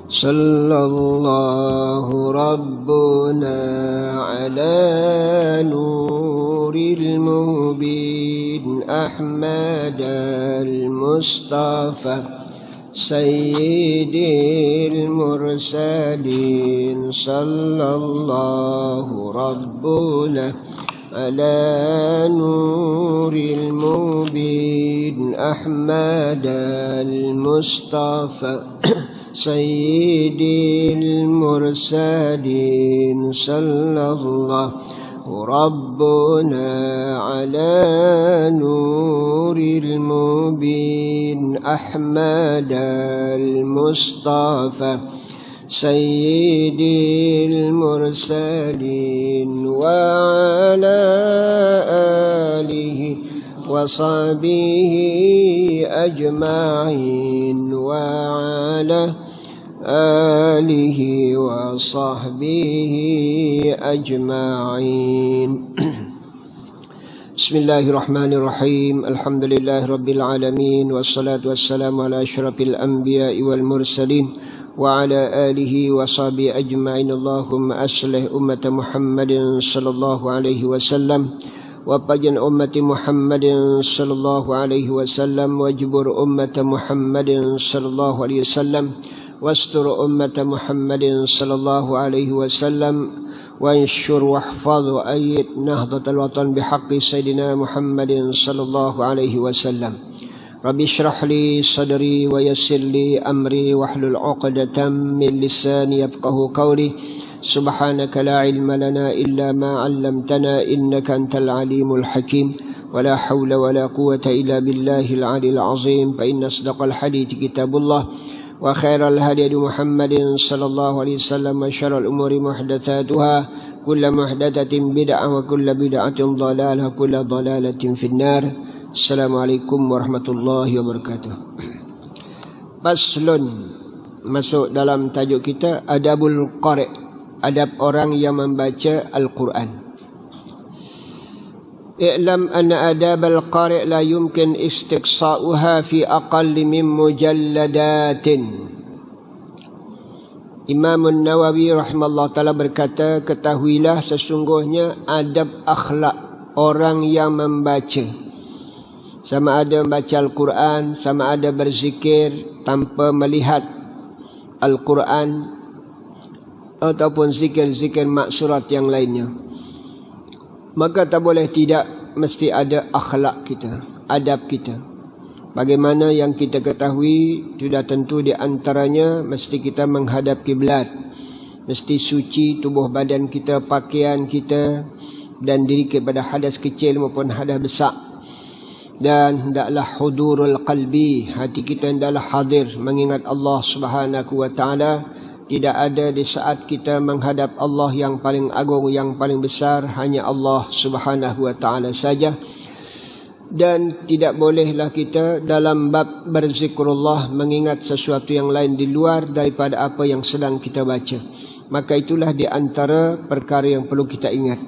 Sallallahu Rabbuna ala nuril mubin Ahmad al-Mustafa Sayyidil mursalin. Sallallahu Rabbuna ala nuril mubin Ahmad al-Mustafa Sayyidil mursalin. Sallallahu Rabbuna ala nuril mubin Ahmad al-Mustafa Sayyidil mursalin wa ala alihi wa sahbihi ajma'in wa ala alihi wa sahbihi ajma'in. Bismillahirrahmanirrahim. Alhamdulillahi rabbil alamin wassalatu wassalamu ala asyrafil anbiya'i wal mursalin wa ala alihi wa sahbihi ajma'in. Allahumma aslih ummata Muhammadin sallallahu alaihi wasallam وَبَجَنْ أُمَّةِ مُحَمَّدٍ صلى الله عليه وسلم وَجْبُرْ أُمَّةَ مُحَمَّدٍ صلى الله عليه وسلم واستر أمة محمد صلى الله عليه وسلم وانشر واحفظ وأيد نهضة الوطن بحق سيدنا محمد صلى الله عليه وسلم. رب اشرح لي صدري ويسر لي أمري واحلل عقدة من لساني يفقه قولي. سبحانك لا علم لنا إلا ما علمتنا إنك أنت العليم الحكيم ولا حول ولا قوة إلا بالله العلي العظيم. فإن أصدق الحديث كتاب الله وخير الهدي محمد صلى الله عليه وسلم وشر الأمور محدثاتها كل محدثة بدعة وكل بدعة ضلالة وكل ضلالة في النار. السلام عليكم ورحمة الله وبركاته. Faslun, masuk dalam tajuk kita Adabul Qari', adab orang yang membaca Al-Quran. I'lam anna adab al-qari' la yumkin istiqsa'uha fi aqalli min mujalladatin. Imam Nawawi rahimahullah ta'ala berkata, ketahuilah sesungguhnya adab akhlak orang yang membaca, sama ada membaca Al-Quran, sama ada berzikir tanpa melihat Al-Quran ataupun zikir-zikir maksurat yang lainnya, maka tak boleh tidak mesti ada akhlak kita, adab kita. Bagaimana yang kita ketahui sudah tentu di antaranya mesti kita menghadap kiblat, mesti suci tubuh badan kita, pakaian kita dan diri kepada hadas kecil maupun hadas besar. Dan hendaklah hudurul qalbi, hati kita hendaklah hadir mengingat Allah Subhanahu wa taala. Tidak ada di saat kita menghadap Allah yang paling agung, yang paling besar, hanya Allah Subhanahu wa taala saja. Dan tidak bolehlah kita dalam bab berzikrullah mengingat sesuatu yang lain di luar daripada apa yang sedang kita baca. Maka itulah di antara perkara yang perlu kita ingat.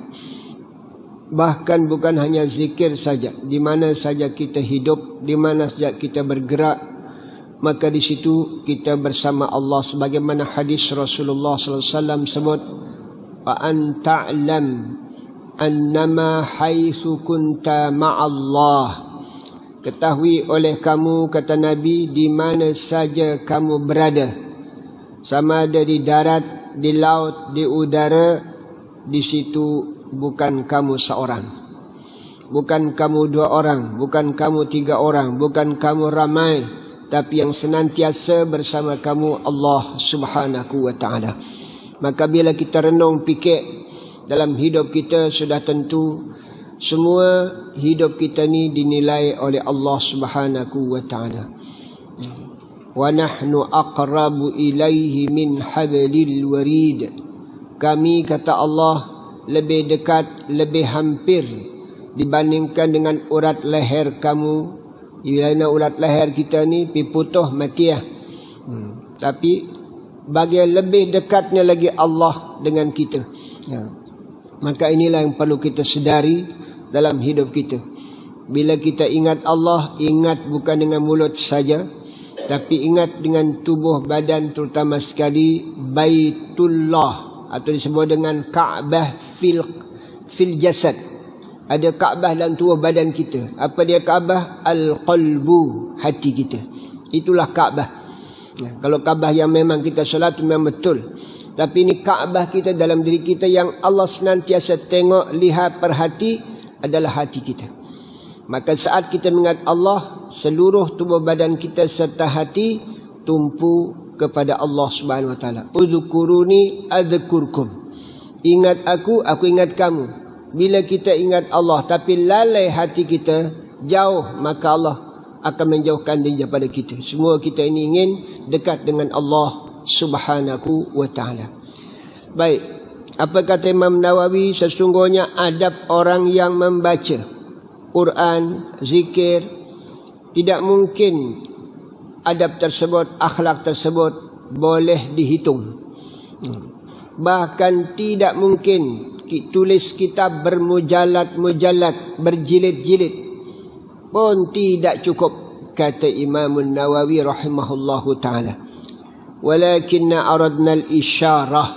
Bahkan bukan hanya zikir saja, di mana saja kita hidup, di mana saja kita bergerak, maka di situ kita bersama Allah, sebagaimana hadis Rasulullah sallallahu alaihi wasallam sebut, wa an ta'lam annama haitsu kunta ma'allah. Ketahui oleh kamu, kata Nabi, di mana saja kamu berada, sama ada di darat, di laut, di udara, di situ bukan kamu seorang, bukan kamu dua orang, bukan kamu tiga orang, bukan kamu ramai, tapi yang senantiasa bersama kamu Allah Subhanahu wa ta'ala. Maka bila kita renung fikir dalam hidup kita, sudah tentu semua hidup kita ni dinilai oleh Allah Subhanahu wa ta'ala. Wa nahnu aqrabu ilaihi min hablil warid. Kami, kata Allah, lebih dekat, lebih hampir dibandingkan dengan urat leher kamu. Ialah urat leher kita ni putuh mati lah. Tapi bagian lebih dekatnya lagi Allah dengan kita. Maka inilah yang perlu kita sedari dalam hidup kita. Bila kita ingat Allah, ingat bukan dengan mulut saja, Tapi ingat dengan tubuh badan, terutama sekali Baitullah, atau disebut dengan Ka'bah fil jasad. Ada Ka'bah dalam tubuh badan kita. Apa dia Ka'bah? Al-qalbu, hati kita. Itulah Ka'bah. Kalau Ka'bah yang memang kita solat itu memang betul. Tapi ini Ka'bah kita dalam diri kita yang Allah senantiasa tengok, lihat, perhati, adalah hati kita. Maka saat kita mengingat Allah, seluruh tubuh badan kita serta hati tumpu kepada Allah Subhanahu wa taala. Uzkuruni adzkurkum. Ingat aku ingat kamu. Bila kita ingat Allah tapi lalai hati kita, jauh, maka Allah akan menjauhkan diri daripada kita. Semua kita ini ingin dekat dengan Allah Subhanahu wa taala. Baik, apa kata Imam Nawawi? Sesungguhnya adab orang yang membaca Quran, zikir, tidak mungkin adab tersebut, akhlak tersebut boleh dihitung. Bahkan tidak mungkin tulis kitab bermujalad-mujalad, berjilid-jilid pun tidak cukup, kata Imam Nawawi rahimahullahu ta'ala. Walakinna aradna al-isyarah.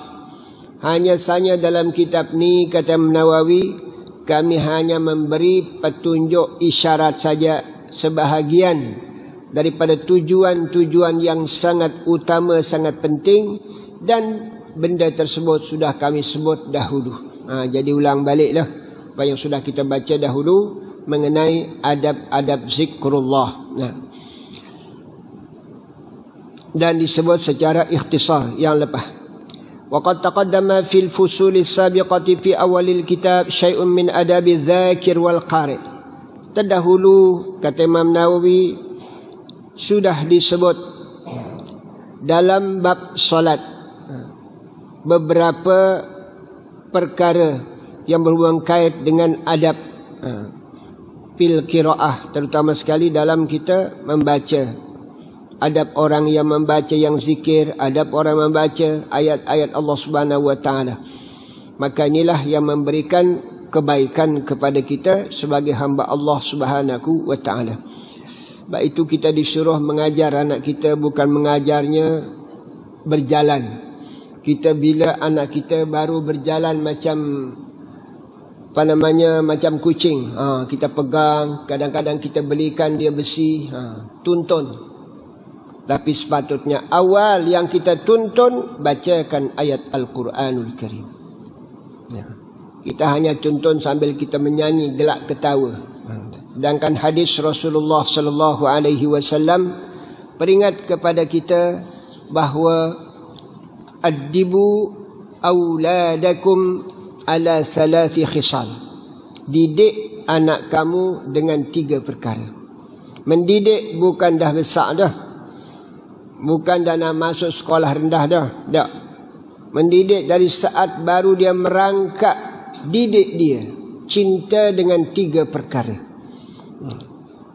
Hanya saja dalam kitab ni, kata Imam Nawawi, kami hanya memberi petunjuk isyarat saja, sebahagian daripada tujuan-tujuan yang sangat utama, sangat penting, dan benda tersebut sudah kami sebut dahulu. Jadi ulang baliklah apa yang sudah kita baca dahulu mengenai adab-adab zikrullah. Dan disebut secara ikhtisar yang lepas. وقد تقدم في الفصول السابقة في أول الكتاب شيء من آداب الذاكر والقارئ. Terdahulu, kata Imam Nawawi, sudah disebut dalam bab solat beberapa perkara yang berhubungan kait dengan adab fil qiraah, terutama sekali dalam kita membaca. Adab orang yang membaca, yang zikir, adab orang membaca ayat-ayat Allah Subhanahu wa taala. Maka inilah yang memberikan kebaikan kepada kita sebagai hamba Allah Subhanahu wa taala. Baik itu kita disuruh mengajar anak kita, bukan mengajarnya berjalan. Kita bila anak kita baru berjalan macam macam kucing, kita pegang, kadang-kadang kita belikan dia besi, tuntun. Tapi sepatutnya awal yang kita tuntun, bacakan ayat Al-Quranul Karim. Kita hanya tuntun sambil kita menyanyi, gelak ketawa. Sedangkan hadis Rasulullah sallallahu alaihi wasallam peringat kepada kita bahawa addibu auladakum ala thalathi khisal. Didik anak kamu dengan 3 perkara. Mendidik bukan dah besar dah. Bukan dah nak masuk sekolah rendah dah. Tak. Mendidik dari saat baru dia merangkak, didik dia. Cinta dengan 3 perkara.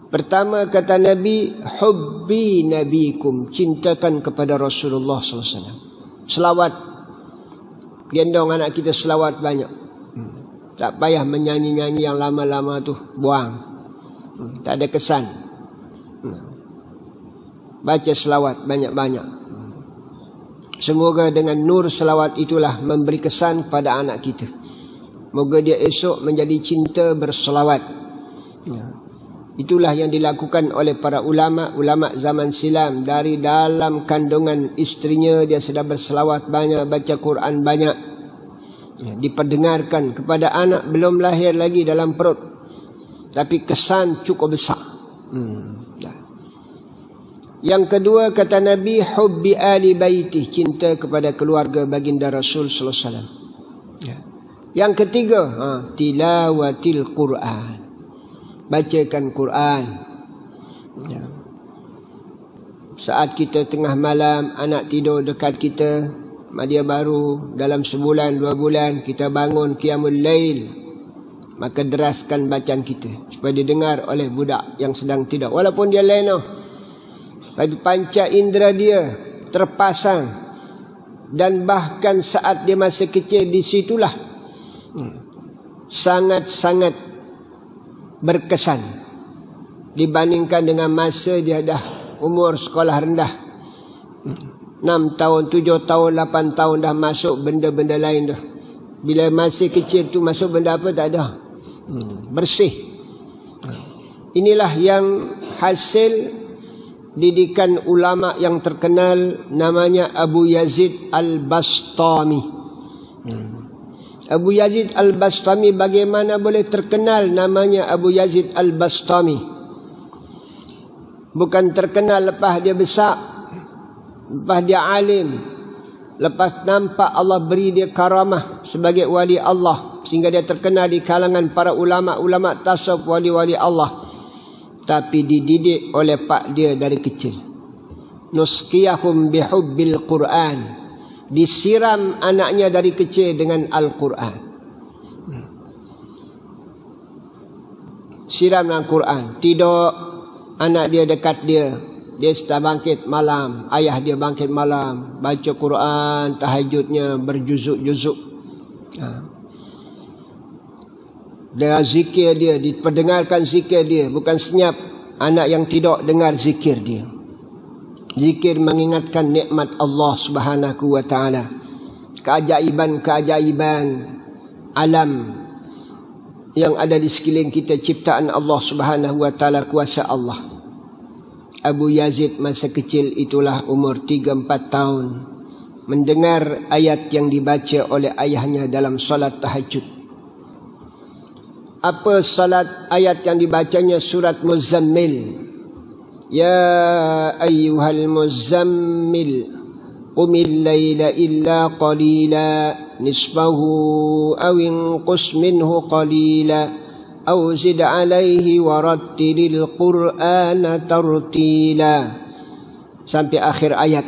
Pertama, kata Nabi, hubbi nabikum, cintakan kepada Rasulullah SAW. Selawat. Gendong anak kita selawat banyak. Tak payah menyanyi-nyanyi yang lama-lama tu, buang. Tak ada kesan. Baca selawat banyak-banyak. Semoga dengan nur selawat itulah memberi kesan kepada anak kita. Moga dia esok menjadi cinta berselawat. Itulah yang dilakukan oleh para ulama zaman silam. Dari dalam kandungan istrinya dia sudah berselawat banyak, baca Quran banyak. Diperdengarkan kepada anak belum lahir lagi dalam perut. Tapi kesan cukup besar. Yang kedua, kata Nabi, hubbi ali baitih, cinta kepada keluarga baginda Rasul sallallahu alaihi wasallam. Yang ketiga, tilawatil Quran, bacakan Quran. Saat kita tengah malam, anak tidur dekat kita, dia baru dalam sebulan 2 bulan, kita bangun qiyamul lail, maka deraskan bacaan kita supaya didengar oleh budak yang sedang tidur, walaupun dia lena. Tapi panca indera dia terpasang. Dan bahkan saat dia masih kecil, disitulah sangat-sangat berkesan dibandingkan dengan masa dia dah umur sekolah rendah. 6 tahun, 7 tahun, 8 tahun dah masuk benda-benda lain dah. Bila masih kecil tu masuk benda apa tak ada. Bersih. Inilah yang hasil didikan ulama yang terkenal, namanya Abu Yazid Al-Bastami. Abu Yazid Al-Bastami bagaimana boleh terkenal namanya Abu Yazid Al-Bastami? Bukan terkenal lepas dia besar, lepas dia alim, lepas nampak Allah beri dia karamah sebagai wali Allah sehingga dia terkenal di kalangan para ulama-ulama tasawuf, wali-wali Allah. Tapi dididik oleh pak dia dari kecil. Nusqiyahum bihubbil Quran. Disiram anaknya dari kecil dengan Al-Quran. Siram dengan Quran. Tidur anak dia dekat dia. Dia sudah bangkit malam. Ayah dia bangkit malam. Baca Quran, tahajudnya berjuzuk-juzuk. Dengan zikir dia, diperdengarkan zikir dia. Bukan senyap anak yang tidak dengar zikir dia. Zikir mengingatkan nikmat Allah Subhanahu wa ta'ala. Keajaiban-keajaiban alam yang ada di sekeliling kita, ciptaan Allah Subhanahu wa ta'ala, kuasa Allah. Abu Yazid masa kecil itulah umur 3-4 tahun mendengar ayat yang dibaca oleh ayahnya dalam salat tahajud. Apa salat ayat yang dibacanya? Surat Muzammil. Ya ayyuhal muzammil qumil layla illa qalila nisfahu aw inqus minhu qalila aw zid alayhi warattilil qur'ana tartila, sampai akhir ayat.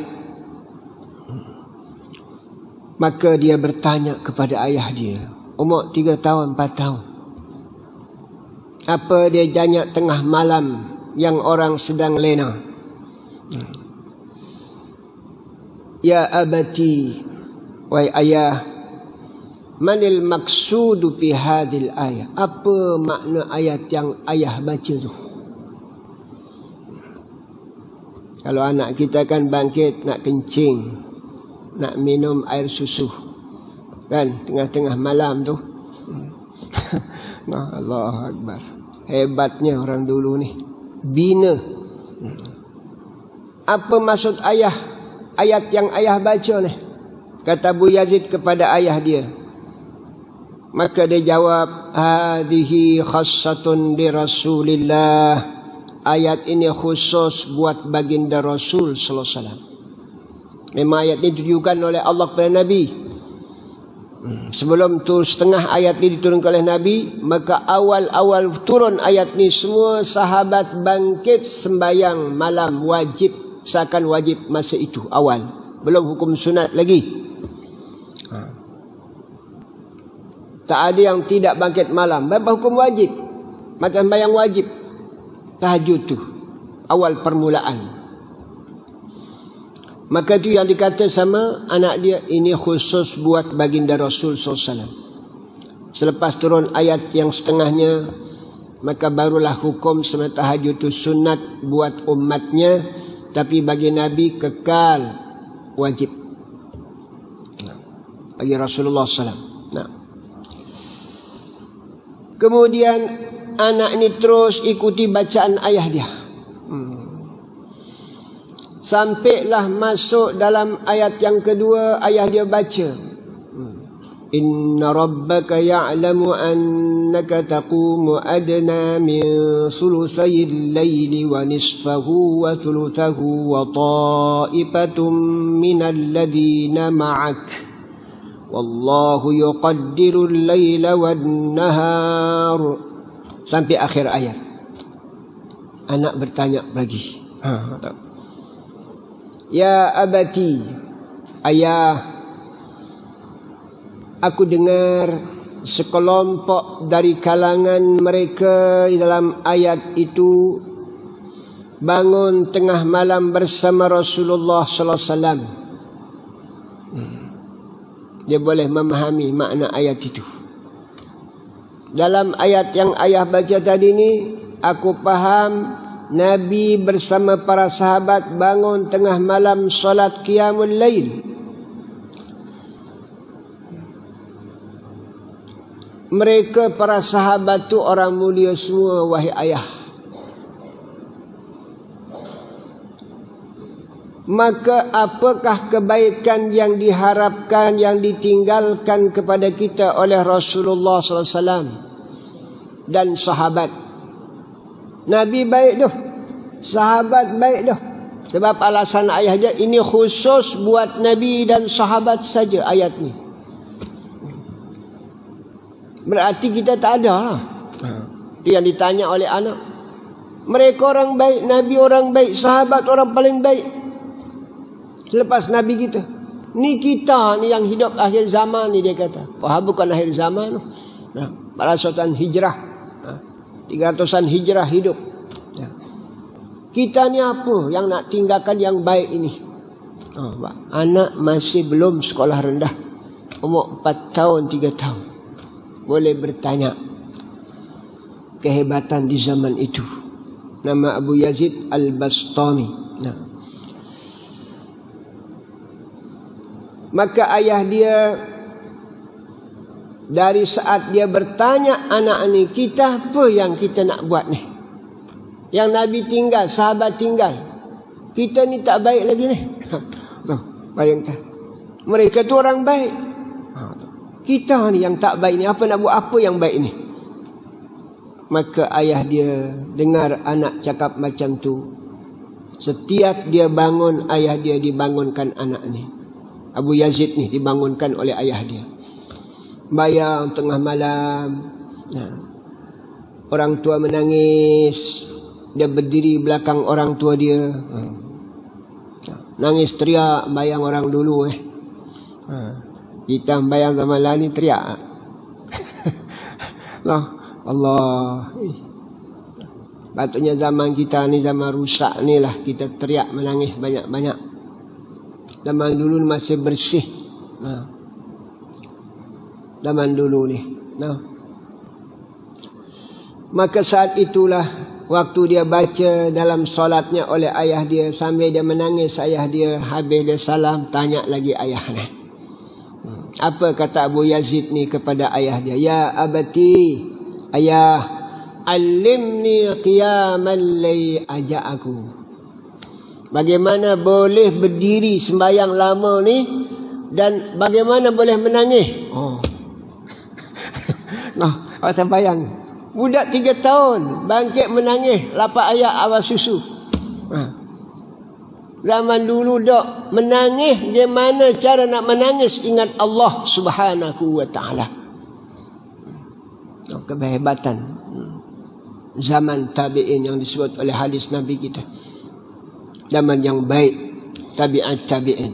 Maka dia bertanya kepada ayah dia, umur 3 tahun 4 tahun. Apa dia tanya tengah malam yang orang sedang lena? Ya abati, wahai ayah, manil maksudu fi hadhil ayat? Apa makna ayat yang ayah baca tu? Kalau anak kita kan bangkit nak kencing, nak minum air susu, kan tengah-tengah malam tu. Allahu Akbar. Hebatnya orang dulu ni. Bina. Apa maksud ayah? Ayat yang ayah baca ni. Kata Abu Yazid kepada ayah dia. Maka dia jawab, hadhihi khassatun li Rasulillah. Ayat ini khusus buat baginda Rasul sallallahu alaihi wasallam. Memang ayat ini ditujukan oleh Allah kepada Nabi. Sebelum tu setengah ayat ini diturunkan oleh Nabi, maka awal-awal turun ayat ni semua sahabat bangkit sembayang malam wajib, seakan wajib masa itu awal, belum hukum sunat lagi. Tak ada yang tidak bangkit malam, berapa hukum wajib, macam sembayang wajib. Tahajud tu awal permulaan. Maka itu yang dikata sama anak dia, ini khusus buat baginda Rasul SAW. Selepas turun ayat yang setengahnya, maka barulah hukum semata tahajud itu sunat buat umatnya, tapi bagi Nabi kekal wajib. Bagi Rasulullah SAW. Kemudian anak ini terus ikuti bacaan ayah dia. Sampailah masuk dalam ayat yang kedua, ayah dia baca, Inna rabbaka ya'lamu annaka taqumu adna min sulusayil layli wa nisfahu wa thuluthahu wa ta'ifatum minal ladhina ma'ak wallahu yuqaddirul layla wan nahar, sampai akhir ayat. Anak bertanya lagi, Ya abati, ayah, aku dengar sekelompok dari kalangan mereka dalam ayat itu bangun tengah malam bersama Rasulullah sallallahu alaihi wasallam. Dia boleh memahami makna ayat itu. Dalam ayat yang ayah baca tadi ni, aku faham Nabi bersama para sahabat bangun tengah malam solat qiyamul lail. Mereka para sahabat tu orang mulia semua, wahai ayah. Maka apakah kebaikan yang diharapkan, yang ditinggalkan kepada kita oleh Rasulullah SAW dan sahabat? Nabi baik tu, sahabat baik tu. Sebab alasan ayah dia, ini khusus buat Nabi dan sahabat saja ayat ni. Berarti kita tak ada lah. Yang ditanya oleh anak, mereka orang baik, Nabi orang baik, sahabat orang paling baik selepas Nabi kita. Ni kita ni yang hidup akhir zaman ni, dia kata. Wah, bukan akhir zaman. Para sultan hijrah, 300-an hijrah hidup. Kita ni apa yang nak tinggalkan yang baik ini? Anak masih belum sekolah rendah, umur 4 tahun 3 tahun, boleh bertanya kehebatan di zaman itu. Nama Abu Yazid Al-Bastami. Maka ayah dia, dari saat dia bertanya anak ni, kita apa yang kita nak buat ni? Yang Nabi tinggal, sahabat tinggal, kita ni tak baik lagi ni. Bayangkan, mereka tu orang baik, kita ni yang tak baik ni, apa nak buat apa yang baik ni? Maka ayah dia dengar anak cakap macam tu. Setiap dia bangun, ayah dia dibangunkan anak ni. Abu Yazid ni dibangunkan oleh ayah dia. Bayang tengah malam, orang tua menangis, dia berdiri belakang orang tua dia, nangis teriak. Bayang orang dulu kita bayang zaman lah ni teriak. Allah. Patutnya zaman kita ni zaman rusak ni lah, kita teriak menangis banyak-banyak. Zaman dulu masih bersih. Zaman dulu ni. Maka saat itulah waktu dia baca dalam solatnya oleh ayah dia, sambil dia menangis ayah dia, habis dia salam, tanya lagi ayah ni. Apa kata Abu Yazid ni kepada ayah dia? Ya abati, ayah, alimni qiyamal layl, ajak aku bagaimana boleh berdiri sembahyang lama ni, dan bagaimana boleh menangis. Awak bayang, budak 3 tahun bangkit menangis, lapak ayat awal susu. Zaman dulu dok menangis, gimana cara nak menangis? Ingat Allah Subhanahu wa ta'ala. Kehebatan zaman tabi'in yang disebut oleh hadis Nabi kita. Zaman yang baik, tabi'at tabi'in.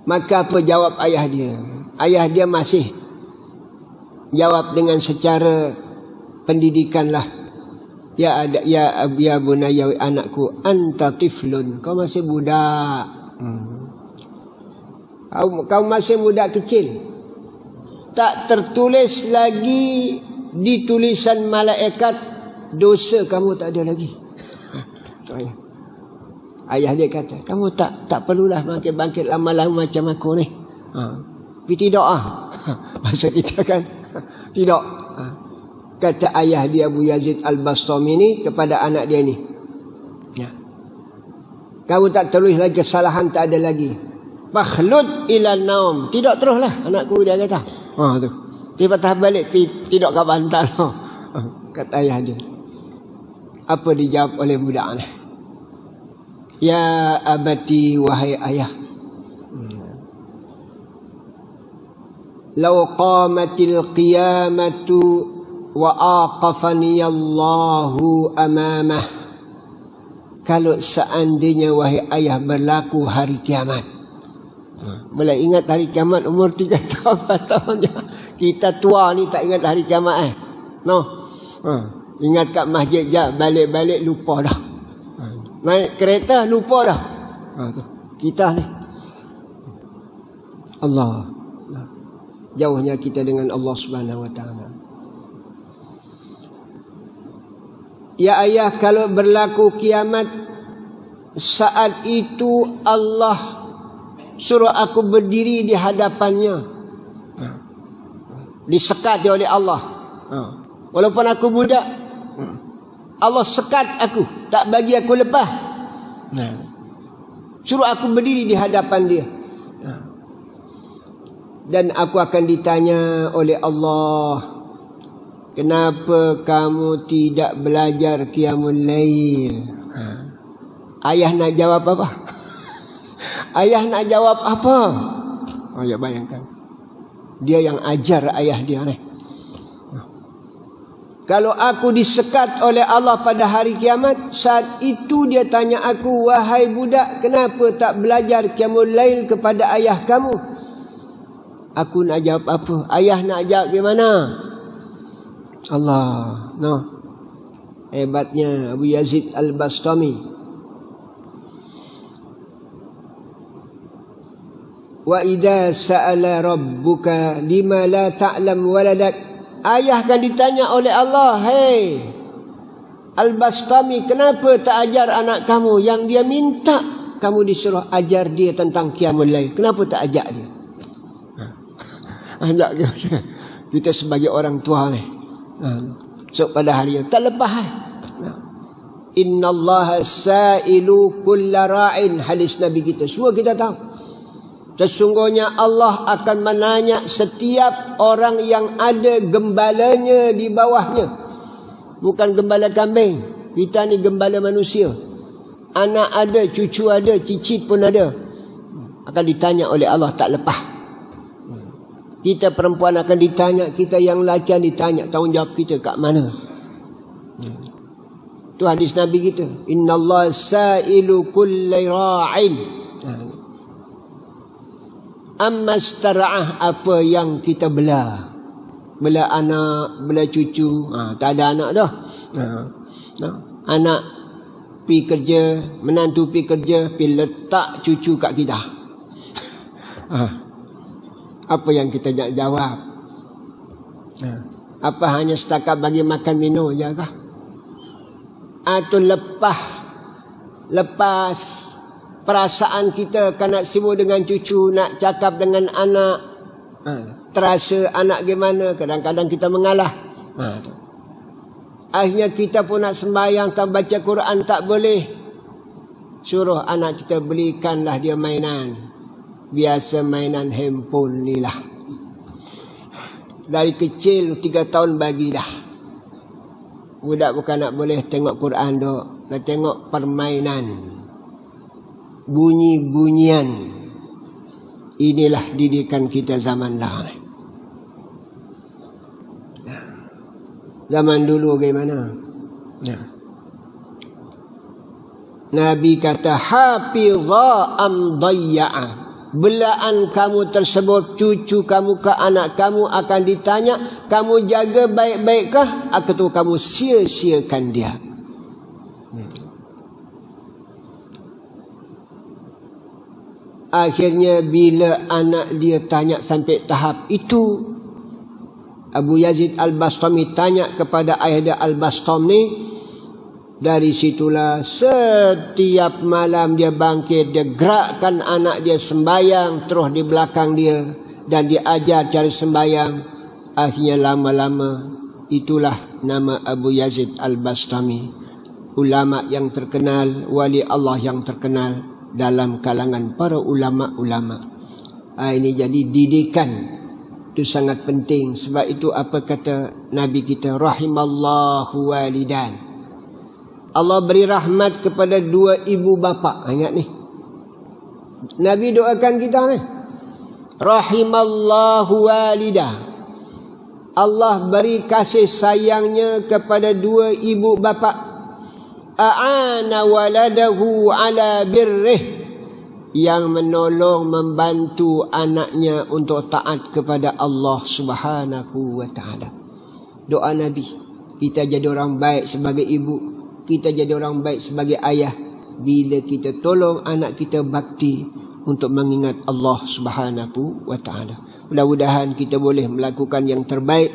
Maka apa jawab ayah dia? Ayah dia masih jawab dengan secara pendidikan lah. Ya bunayya, anakku, anta tiflun, kau masih budak. Kau masih budak kecil. Tak tertulis lagi di tulisan malaikat, dosa kamu tak ada lagi. Ayah dia kata, kamu tak perlulah bangkit lama-lama macam aku ni. Tapi tidak masa kita kan tidak. Kata ayah dia Abu Yazid Al-Bastami ni kepada anak dia ni, kamu tak terus lagi kesalahan, tak ada lagi. Fakhlud ila naum, tidak teruslah anakku, dia kata. Tu. Dia patah balik, tidak ke bantal. Kata ayah dia. Apa dijawab oleh budak ni? Ya abati, wahai ayah, law qamatil qiyamatu wa aqafani Allahu amamah, kalau seandainya wahai ayah berlaku hari kiamat. Boleh ingat hari kiamat umur 3 tahun 4 tahun je. Kita tua ni tak ingat hari kiamat ingat kat masjid je, balik-balik lupa dah. Naik kereta lupa dah. Kita ni Allah, jauhnya kita dengan Allah Subhanahu wa ta'ala. Ya ayah, kalau berlaku kiamat, saat itu Allah suruh aku berdiri di hadapannya, disekat oleh Allah. Walaupun aku budak, Allah sekat aku, tak bagi aku lepas. Suruh aku berdiri di hadapan dia. Dan aku akan ditanya oleh Allah, kenapa kamu tidak belajar qiyamul lail? Ayah nak jawab apa? Ayah nak jawab apa? Oh ya, bayangkan. Dia yang ajar ayah dia ni. Kalau aku disekat oleh Allah pada hari kiamat, saat itu dia tanya aku, wahai budak, kenapa tak belajar qiyamul lail kepada ayah kamu? Aku nak jawab apa? Ayah nak jawab gimana? Allah, no. Hebatnya Abu Yazid Al-Bastami. Wa idza sa'ala rabbuka lima la ta'lam waladak. Ayah akan ditanya oleh Allah, hey Al-Bastami, kenapa tak ajar anak kamu yang dia minta kamu disuruh ajar dia tentang qiyamul lail? Kenapa tak ajak dia? Ajak kita sebagai orang tua ni. So pada hari itu tak lepas. Innallaha sa'ilu kulla ra'in, hadis Nabi kita. Semua kita tahu. Sesungguhnya Allah akan menanya setiap orang yang ada gembalanya di bawahnya. Bukan gembala kambing. Kita ni gembala manusia. Anak ada, cucu ada, cicit pun ada. Akan ditanya oleh Allah tak lepas. Kita perempuan akan ditanya, kita yang lelaki akan ditanya, tanggungjawab kita kat mana? Itu hadis Nabi kita. Innallaha sa'ilu kulli ra'in. Amma stara'ah, apa yang kita bela. Bela anak, bela cucu. Tak ada anak dah. Anak pergi kerja, menantu pergi kerja, pergi letak cucu kat kita. Apa yang kita nak jawab? Apa hanya setakat bagi makan minum je kah? Atau lepas perasaan kita kan nak sibuk dengan cucu, nak cakap dengan anak, terasa anak gimana, kadang-kadang kita mengalah. Akhirnya kita pun nak sembahyang, tak baca Quran tak boleh. Suruh anak kita belikanlah dia mainan. Biasa mainan handphone ni lah. Dari kecil 3 tahun bagi dah. Budak bukan nak boleh tengok Quran dok, nak tengok permainan, bunyi-bunyian. Inilah didikan kita zaman dah. Zaman dulu bagaimana? Nabi kata, hafidha am dayya'a. Belaan kamu tersebut, cucu kamu ke anak kamu akan ditanya, kamu jaga baik-baikkah atau kamu sia-siakan dia? Akhirnya bila anak dia tanya sampai tahap itu, Abu Yazid Al-Bastami tanya kepada ayah dia Al-Bastami. Dari situlah setiap malam dia bangkit, dia gerakkan anak dia sembayang terus di belakang dia, dan dia ajar cara sembayang. Akhirnya lama-lama itulah nama Abu Yazid Al-Bastami, ulama yang terkenal, wali Allah yang terkenal dalam kalangan para ulama-ulama. Ini jadi didikan itu sangat penting. Sebab itu apa kata Nabi kita, rahimallahu walidan. Allah beri rahmat kepada 2 ibu bapa. Ingat ni, Nabi doakan kita ni, rahimallahu walidah. Allah beri kasih sayangnya kepada 2 ibu bapa. A'ana waladahu ala birrih, yang menolong, membantu anaknya untuk taat kepada Allah Subhanahu wa ta'ala. Doa Nabi, kita jadi orang baik sebagai ibu, kita jadi orang baik sebagai ayah bila kita tolong anak kita bakti untuk mengingat Allah Subhanahu wa ta'ala. Mudah-mudahan kita boleh melakukan yang terbaik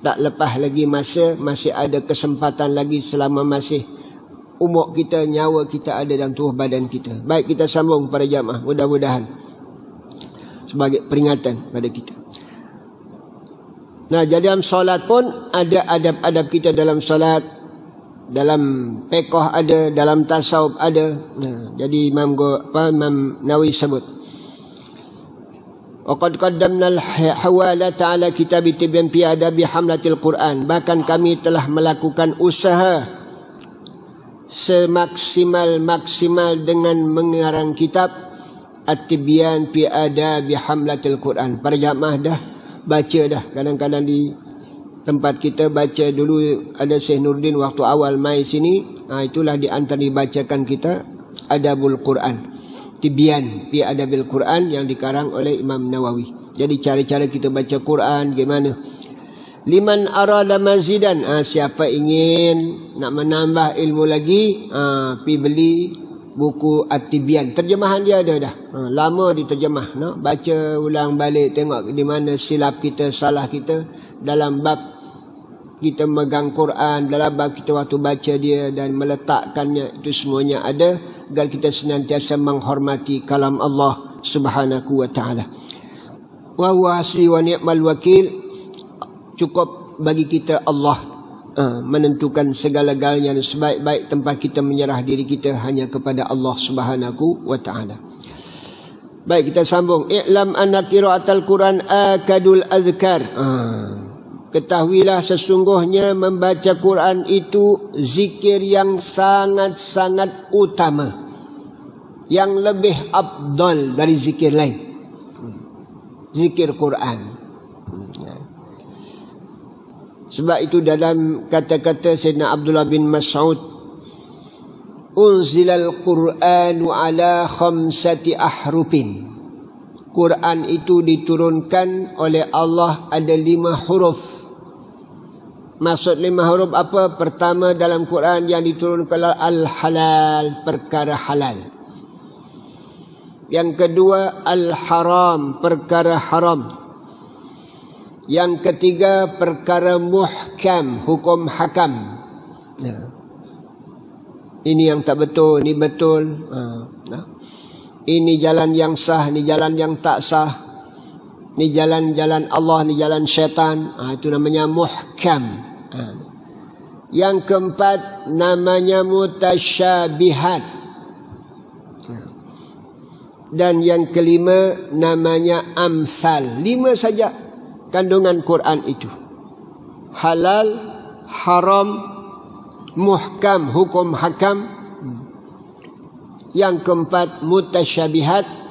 Tak lepas lagi masa, masih ada kesempatan lagi selama masih umur kita, nyawa kita ada dalam tubuh badan kita. Baik, kita sambung para jamaah, mudah-mudahan sebagai peringatan pada kita. Nah, jadi dalam solat pun ada adab-adab kita dalam solat, dalam fiqh ada, dalam tasawuf ada. Nah, jadi Imam Nawawi sebut, waqad qaddamna al-hawalata ala kitab tibyan fi adabi hamlatil Quran. Bahkan kami telah melakukan usaha semaksimal dengan mengarang kitab At-Tibyan fi Adabi Hamlatil Quran. Para jamaah dah baca dah. Kadang-kadang di tempat kita baca dulu, ada Syekh Nurdin waktu awal mai sini. Itulah di antara dibacakan kita Adabul Quran, Tibyan fi Adabil Quran, yang dikarang oleh Imam Nawawi. Jadi cara-cara kita baca Quran gimana. Liman arada mazidan, siapa ingin nak menambah ilmu lagi, pergi beli buku At-Tibyan. Terjemahan dia ada dah. Lama diterjemah, no? Baca ulang balik, tengok di mana silap kita, salah kita dalam bab kita megang Quran, dalam bab kita waktu baca dia dan meletakkannya. Itu semuanya ada agar kita senantiasa menghormati kalam Allah Subhanahu wa taala. Wa huwa hasbi wa ni'mal wakil. Cukup bagi kita Allah menentukan segala-galanya, dan sebaik-baik tempat kita menyerah diri kita hanya kepada Allah Subhanahu wa taala. Baik, kita sambung. I'lam anna qira'atal Quran akadul azkar. Ketahuilah sesungguhnya membaca Quran itu zikir yang sangat-sangat utama, yang lebih afdal dari zikir lain. Zikir Quran. Sebab itu dalam kata-kata Sayyidina Abdullah bin Mas'ud, unzilal Qur'anu ala khamsati ahrufin. Quran itu diturunkan oleh Allah ada 5 huruf. Maksud 5 huruf apa? Pertama, dalam Quran yang diturunkan al-halal, perkara halal. Yang kedua, al-haram, perkara haram. Yang ketiga, perkara muhkam, hukum hakam. Ini yang tak betul, ini betul. Ini jalan yang sah, ini jalan yang tak sah. Ini jalan-jalan Allah, ini jalan syaitan. Itu namanya muhkam. Yang keempat, namanya mutasyabihat. Dan yang kelima, namanya amsal. 5 saja kandungan Quran itu. Halal, haram, muhkam, hukum hakam. Yang keempat, mutasyabihat,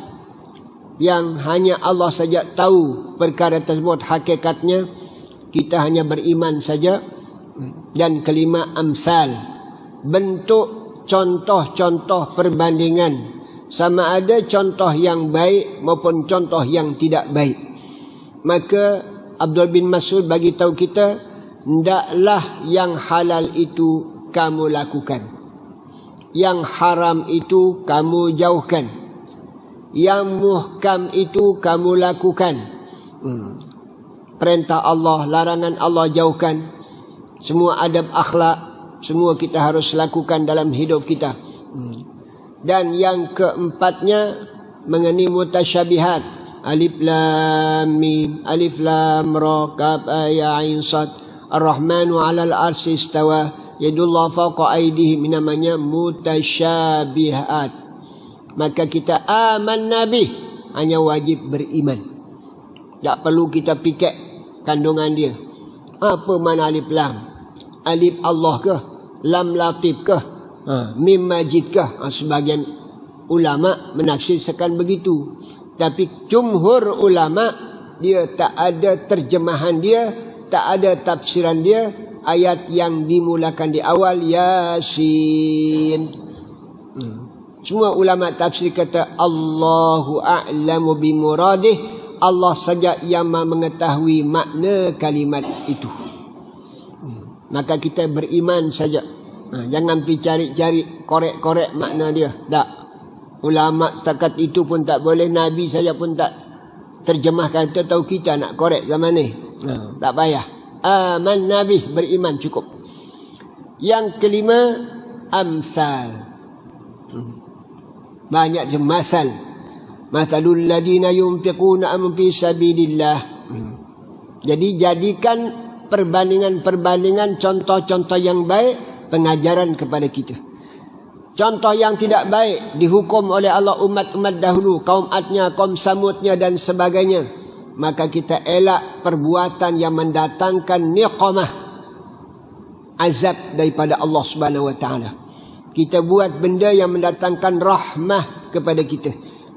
yang hanya Allah saja tahu perkara tersebut hakikatnya, kita hanya beriman saja. Dan kelima, amsal, bentuk contoh-contoh perbandingan, sama ada contoh yang baik maupun contoh yang tidak baik. Maka Abdul bin Mas'ud bagi tahu kita, hendaklah yang halal itu kamu lakukan, yang haram itu kamu jauhkan, yang muhkam itu kamu lakukan. Perintah Allah, larangan Allah jauhkan. Semua adab akhlak, semua kita harus lakukan dalam hidup kita. Dan yang keempatnya mengenai mutasyabihat. Alif lam mim, alif lam ra, kaf ya ain sad, ar-rahmanu 'alal arsy istawa, yadullah fawqa aydihim, namanya mutasyabihat. Maka kita amanna bih, hanya wajib beriman. Tak perlu kita pikir kandungan dia. Apa mana alif lam? Alif Allah ke? Lam latif ke? Mim majid ke? Sebagian ulama menafsirkan begitu. Tapi jumhur ulama, dia tak ada terjemahan dia, tak ada tafsiran dia. Ayat yang dimulakan di awal, Yasin. Semua ulama tafsir kata Allahu a'lamu bimuradih, Allah saja yang mengetahui makna kalimat itu. Maka kita beriman saja. Jangan pergi cari-cari, korek-korek makna dia. Tak. Ulama setakat itu pun tak boleh. Nabi saja pun tak terjemahkan. Kita tahu kita nak korek zaman ni. Tak payah. amanna bih, beriman cukup. Yang kelima, amsal. Banyak je masal. Mathalul ladina yunfiquna fi sabilillah. Jadi jadikan perbandingan-perbandingan, contoh-contoh yang baik, pengajaran kepada kita. Contoh yang tidak baik dihukum oleh Allah umat-umat dahulu, kaum Adnya, kaum Samudnya dan sebagainya. Maka kita elak perbuatan yang mendatangkan niqamah, azab daripada Allah Subhanahu wa taala. Kita buat benda yang mendatangkan rahmah kepada kita.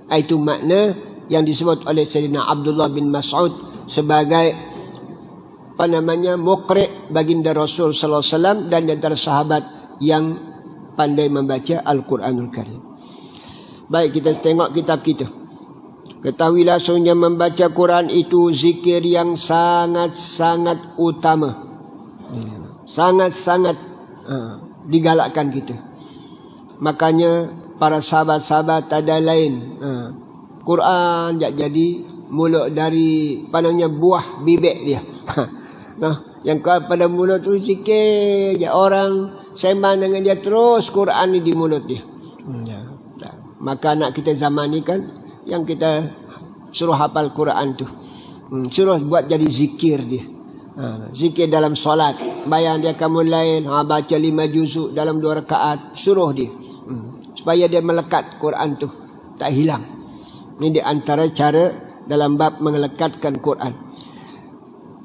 Itu makna yang disebut oleh Sayyidina Abdullah bin Mas'ud sebagai muqri' baginda Rasul sallallahu alaihi wasallam dan di antara sahabat yang pandai membaca Al-Quranul Karim. Baik, kita tengok kitab kita. Ketahuilah sesungguhnya membaca Quran itu zikir yang sangat-sangat utama. Sangat-sangat digalakkan kita. Makanya para sahabat-sahabat ada lain. Quran jadi mulut dari buah bibik dia. Yang pada mulut tu zikir je, orang sembang dengan dia terus Quran ni di mulut dia. Maka anak kita zaman ni kan, yang kita suruh hafal Quran tu, suruh buat jadi zikir dia. Zikir dalam solat, bayang dia kamu lain, baca 5 juzuk dalam 2 rakaat, suruh dia supaya dia melekat Quran tu, tak hilang. Ini di antara cara dalam bab mengelekatkan Quran.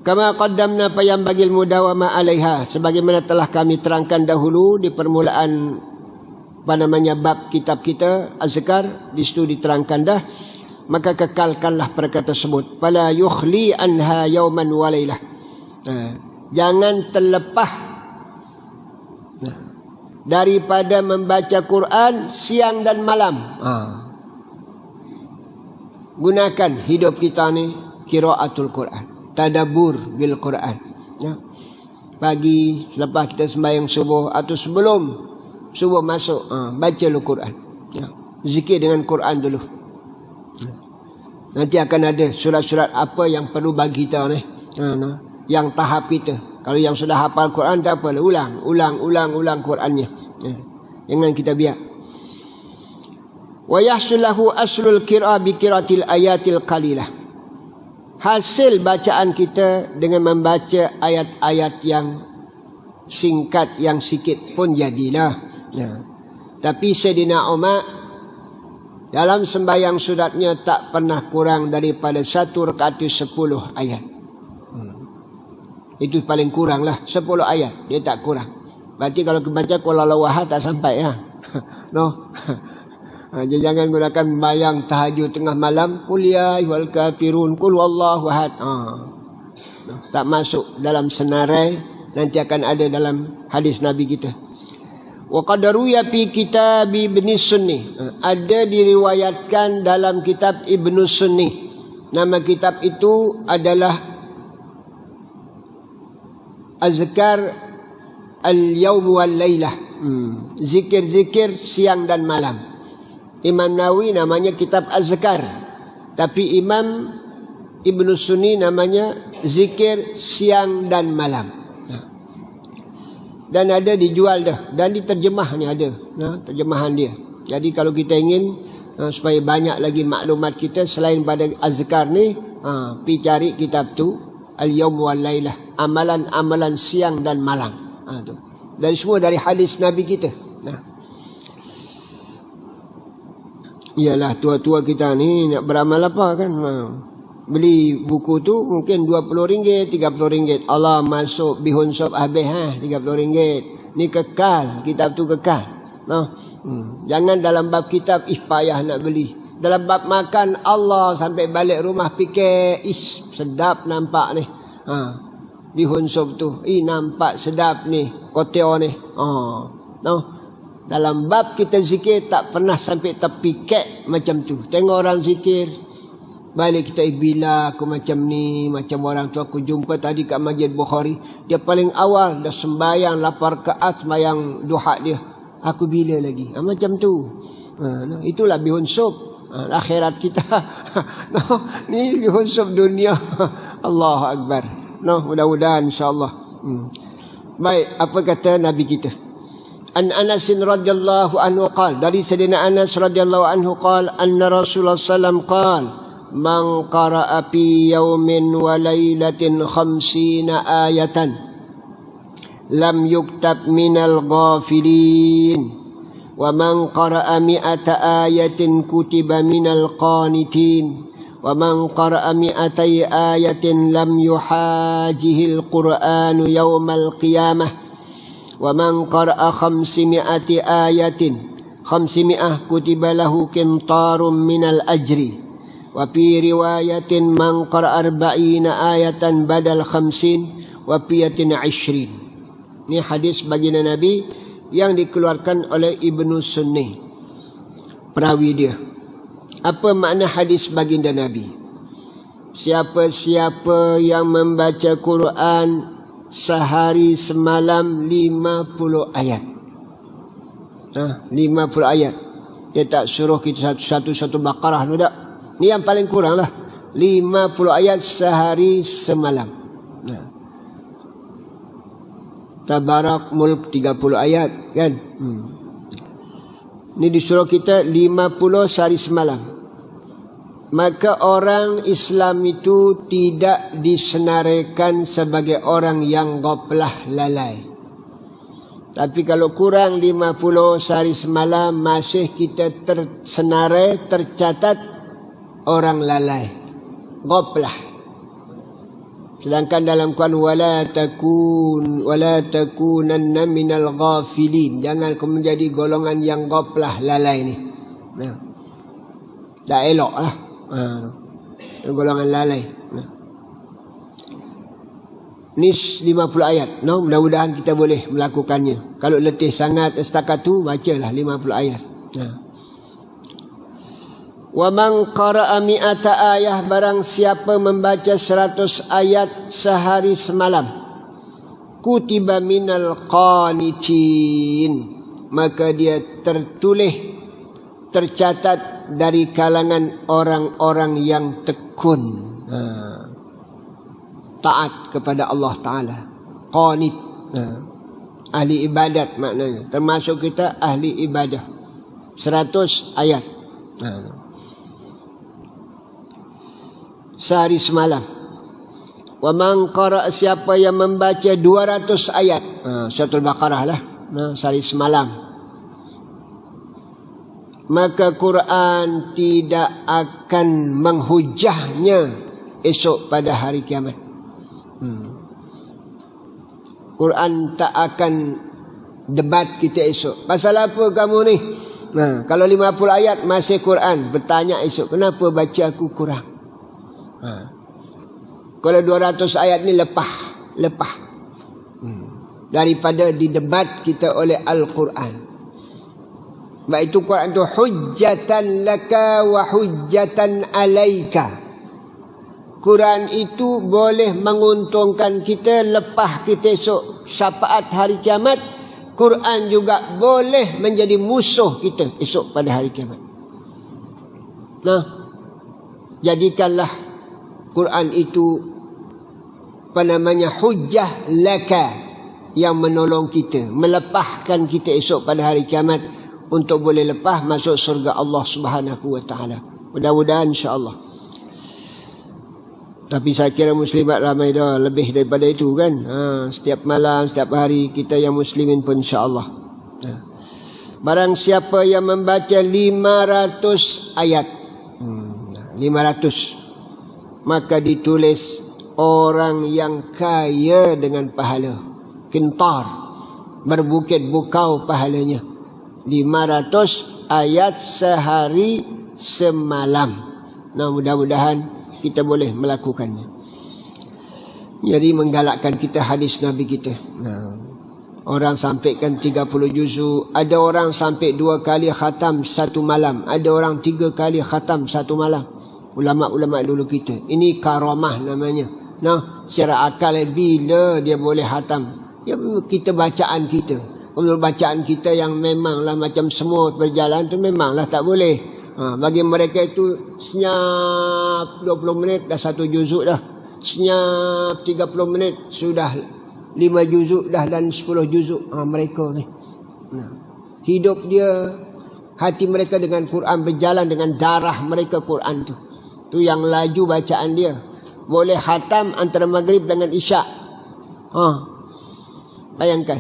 Kama qaddamna payam bagil mudawama alaiha, sebagaimana telah kami terangkan dahulu di permulaan bab kitab kita Azkar, di situ diterangkan dah. Maka kekalkanlah perkara tersebut, fala yukhli anha yauman wa lailah. Jangan terlepas daripada membaca Quran siang dan malam. Gunakan hidup kita ni qiraatul Quran, tadabbur bil Quran. Pagi selepas kita sembahyang subuh atau sebelum subuh masuk, baca lu Quran. Zikir dengan Quran dulu. Nanti akan ada surat-surat apa yang perlu bagi kita ni, yang tahap kita. Kalau yang sudah hafal Quran tak apa, ulang Qurannya. Jangan kita biar. Wa yahsulahu aslul qira'a bi qiraatil ayatil qalilah. Hasil bacaan kita dengan membaca ayat-ayat yang singkat, yang sikit pun jadilah. Tapi Sayyidina Umar dalam sembahyang sunatnya tak pernah kurang daripada 1 rakaat 10 ayat. Itu paling kurang lah, 10 ayat. Dia tak kurang. Berarti kalau baca qul huwallahu ahad tak sampai ya. No. Jangan gunakan bayang tahajud tengah malam, qul ya ayyuhal kafirun, qul huwallahu ahad. Tak masuk dalam senarai, nanti akan ada dalam hadis Nabi kita. Wa qad ruya fi kitab Ibnu Sunni, ada diriwayatkan dalam kitab Ibnu Sunni. Nama kitab itu adalah Azkar al-Yawm wal-Lailah. Zikir-zikir siang dan malam. Imam Nawawi namanya kitab Azkar, tapi Imam Ibnu Sunni namanya zikir siang dan malam. Dan ada dijual dah, dan diterjemah ni ada, terjemahan dia. Jadi kalau kita ingin supaya banyak lagi maklumat kita selain pada Azkar ni, pergi cari kitab tu, Al-Yawm wal-Lailah, amalan-amalan siang dan malam. Tu. Dan semua dari hadis Nabi kita. Iyalah tua-tua kita ni nak beramal apa kan? Beli buku tu mungkin RM20, RM30. Allah masuk bihun sop habis RM30. Ni kekal, kitab tu kekal. Jangan dalam bab kitab payah nak beli. Dalam bab makan Allah sampai balik rumah fikir, sedap nampak ni. Bihun sop tu, nampak sedap ni, kotor ni. Dalam bab kita zikir tak pernah sampai terpikir macam tu. Tengok orang zikir, balik kita, bila aku macam ni, macam orang tu aku jumpa tadi kat Masjid Bukhari. Dia paling awal dah sembahyang 8 rakaat sembahyang duha dia. Aku bila lagi? Macam tu. Itulah bihun sop akhirat kita. Ni bihun sop dunia. Allahu Akbar. No, mudah-mudahan insya-Allah. Baik, apa kata Nabi kita? An Anas radhiyallahu anhu qala, dari Sayyidina Anas radhiyallahu anhu qala, anna Rasulullah sallallahu qala, man qara'a fi yawmin wa lailatin 50 ayatan lam yuktab minal ghafilin wa man qara'a 100 ayatin kutiba minal qanitin wa man qara'a 200 ayatin lam yuhajihil qur'anu yawmal qiyamah wa man qara'a 500 ayatin 500 kutiba lahu qintarun minal ajri wa fi riwayatin man qara'a 40 ayatan badal 50 wa fiyatin 20. Ini hadis baginda Nabi yang dikeluarkan oleh Ibnu Sunni, perawi dia. Apa makna hadis baginda Nabi? Siapa-siapa yang membaca Quran sehari semalam 50 ayat. 50 ayat. Dia tak suruh kita satu Baqarah tu tak. Ni yang paling kurang lah. 50 ayat sehari semalam. Tabarak Mulk 30 ayat kan. Ni disuruh kita 50 sehari semalam. Maka orang Islam itu tidak disenaraikan sebagai orang yang ghaflah lalai. Tapi kalau kurang 50 sehari semalam, masih kita tersenarai, tercatat orang lalai, ghaflah. Sedangkan dalam Quran, wala takunanna minal ghafilin, jangan kau menjadi golongan yang ghaflah lalai ni. Nah, tak elok lah. Golongan lalai. Ni 50 ayat. No, mudah-mudahan kita boleh melakukannya. Kalau letih sangat setakat tu, bacalah 50 ayat. Wa man qara'a 100 ayat, barang siapa membaca 100 ayat sehari semalam, kutiba minal qanitin, maka dia tertulis, tercatat dari kalangan orang-orang yang tekun, taat kepada Allah Ta'ala. Qanit, ahli ibadat maknanya. Termasuk kita ahli ibadah. 100 ayat sehari semalam. Wa man qara'a, siapa yang membaca 200 ayat, Suratul Baqarah lah, sehari semalam, maka Quran tidak akan menghujahnya esok pada hari kiamat. Quran tak akan debat kita esok. Pasal apa kamu ni? Kalau 50 ayat masih Quran, bertanya esok, kenapa baca aku kurang? Kalau 200 ayat ni lepah. Daripada didebat kita oleh Al-Quran. Sebab itu Quran tu hujjatan laka wa hujjatan alaika. Quran itu boleh menguntungkan kita, lepah kita esok syafaat hari kiamat. Quran juga boleh menjadi musuh kita esok pada hari kiamat. Nah, jadikanlah Quran itu hujjah laka, yang menolong kita, melepahkan kita esok pada hari kiamat, untuk boleh lepas masuk surga Allah Subhanahu wa taala. Mudah-mudahan insya-Allah. Tapi saya kira muslimat ramai dah lebih daripada itu kan. Setiap malam, setiap hari kita yang muslimin pun insya-Allah. Barang siapa yang membaca 500 ayat, 500, maka ditulis orang yang kaya dengan pahala. Kintar, berbukit bukau pahalanya. 500 ayat sehari semalam. Nah, mudah-mudahan kita boleh melakukannya. Jadi menggalakkan kita hadis Nabi kita. Orang sampaikan 30 juzuk, ada orang sampai 2 kali khatam satu malam, ada orang 3 kali khatam satu malam. Ulama-ulama dulu kita. Ini karamah namanya. Nah, secara akal bila dia boleh khatam? Ya, kita bacaan kita. Menurut bacaan kita yang memanglah macam semut berjalan tu, memanglah tak boleh. Bagi mereka itu senyap 20 minit dah 1 juzuk dah. senyap 30 minit sudah 5 juzuk dah dan 10 juzuk. Mereka ni. Hidup dia, hati mereka dengan Quran, berjalan dengan darah mereka Quran tu. Tu yang laju bacaan dia. Boleh khatam antara maghrib dengan isyak. Bayangkan.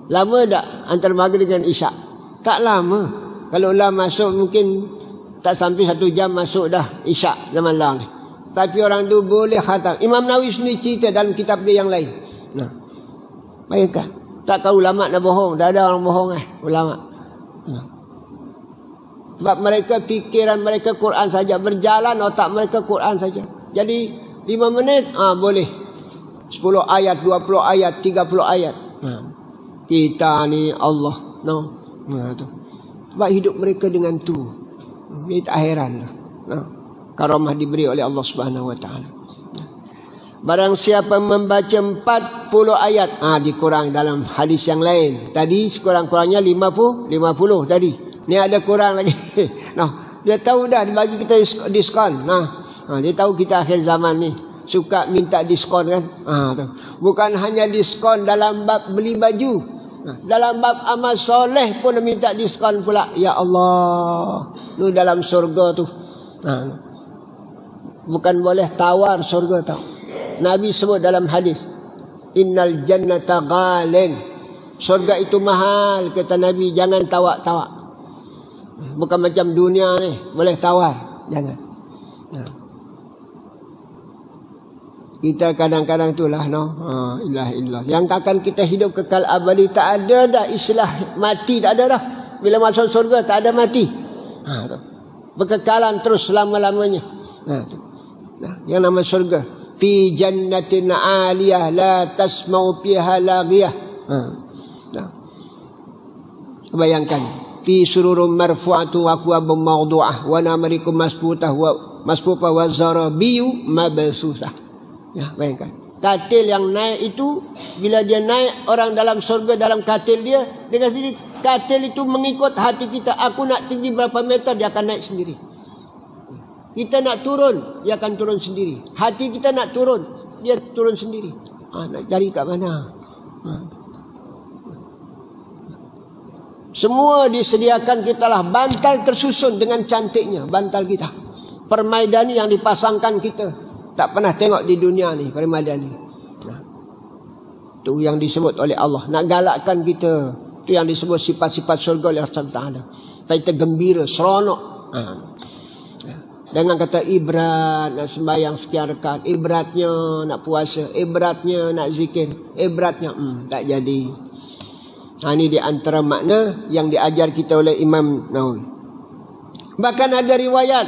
Lama tak antara maghrib dengan isyak? Tak lama. Kalau lah masuk mungkin tak sampai 1 jam masuk dah isyak zaman lah ni. Tapi orang tu boleh khatam. Imam Nawawi sendiri cerita dalam kitab dia yang lain. Bayangkan. Takkan ulama' nak bohong. Tak ada orang bohong ulama'. Sebab mereka fikiran mereka Quran saja. Berjalan otak mereka Quran saja. Jadi 5 minit boleh 10 ayat, 20 ayat, 30 ayat. Kita ni Allah tu. Sebab hidup mereka dengan tu. Ini tak heran lah. Karamah diberi oleh Allah Subhanahu Wa Taala. Barang siapa membaca 40 ayat, dikurang dalam hadis yang lain. Tadi sekurang-kurangnya 50 tadi. Ni ada kurang lagi. Dia tahu dah bagi kita diskon. Dia tahu kita akhir zaman ni suka minta diskon kan. Bukan hanya diskon dalam bab beli baju. Dalam bab amal soleh pun dia minta diskon pula. Ya Allah, lu dalam surga tu. Bukan boleh tawar surga tau. Nabi sebut dalam hadis, innal jannata ghalin. Surga itu mahal, kata Nabi, jangan tawak-tawak. Bukan macam dunia ni, boleh tawar, jangan. Kita kadang-kadang itulah ilah illallah. Yang akan kita hidup kekal abadi, tak ada dah istilah mati, tak ada dah. Bila masuk surga tak ada mati. Berkekalan terus selama-lamanya. Yang nama surga, fi jannatin 'aliyah la tasma'u fiha laghiyah. Bayangkan, fi sururum marfu'atu wa akwabum mawdu'ah wa namarikum masfutah wa zarabiyu mabsusah. Bayangkan. Katil yang naik itu, bila dia naik orang dalam surga dalam katil dia, dengan sendiri katil itu mengikut hati kita. Aku nak tinggi berapa meter, dia akan naik sendiri. Kita nak turun, dia akan turun sendiri. Hati kita nak turun, dia turun sendiri. Nak cari kat mana? Semua disediakan kita lah. Bantal tersusun dengan cantiknya, bantal kita. Permaidani yang dipasangkan kita. Tak pernah tengok di dunia ni permadani. Itu yang disebut oleh Allah. Nak galakkan kita. Itu yang disebut sifat-sifat syurga oleh Allah Taala. Kita gembira, seronok. Dengan kata ibrat, nak sembahyang sekian rakaat. Ibratnya nak puasa. Ibratnya nak zikir. Ibratnya tak jadi. Ini di antara makna yang diajar kita oleh Imam Nawawi. Bahkan ada riwayat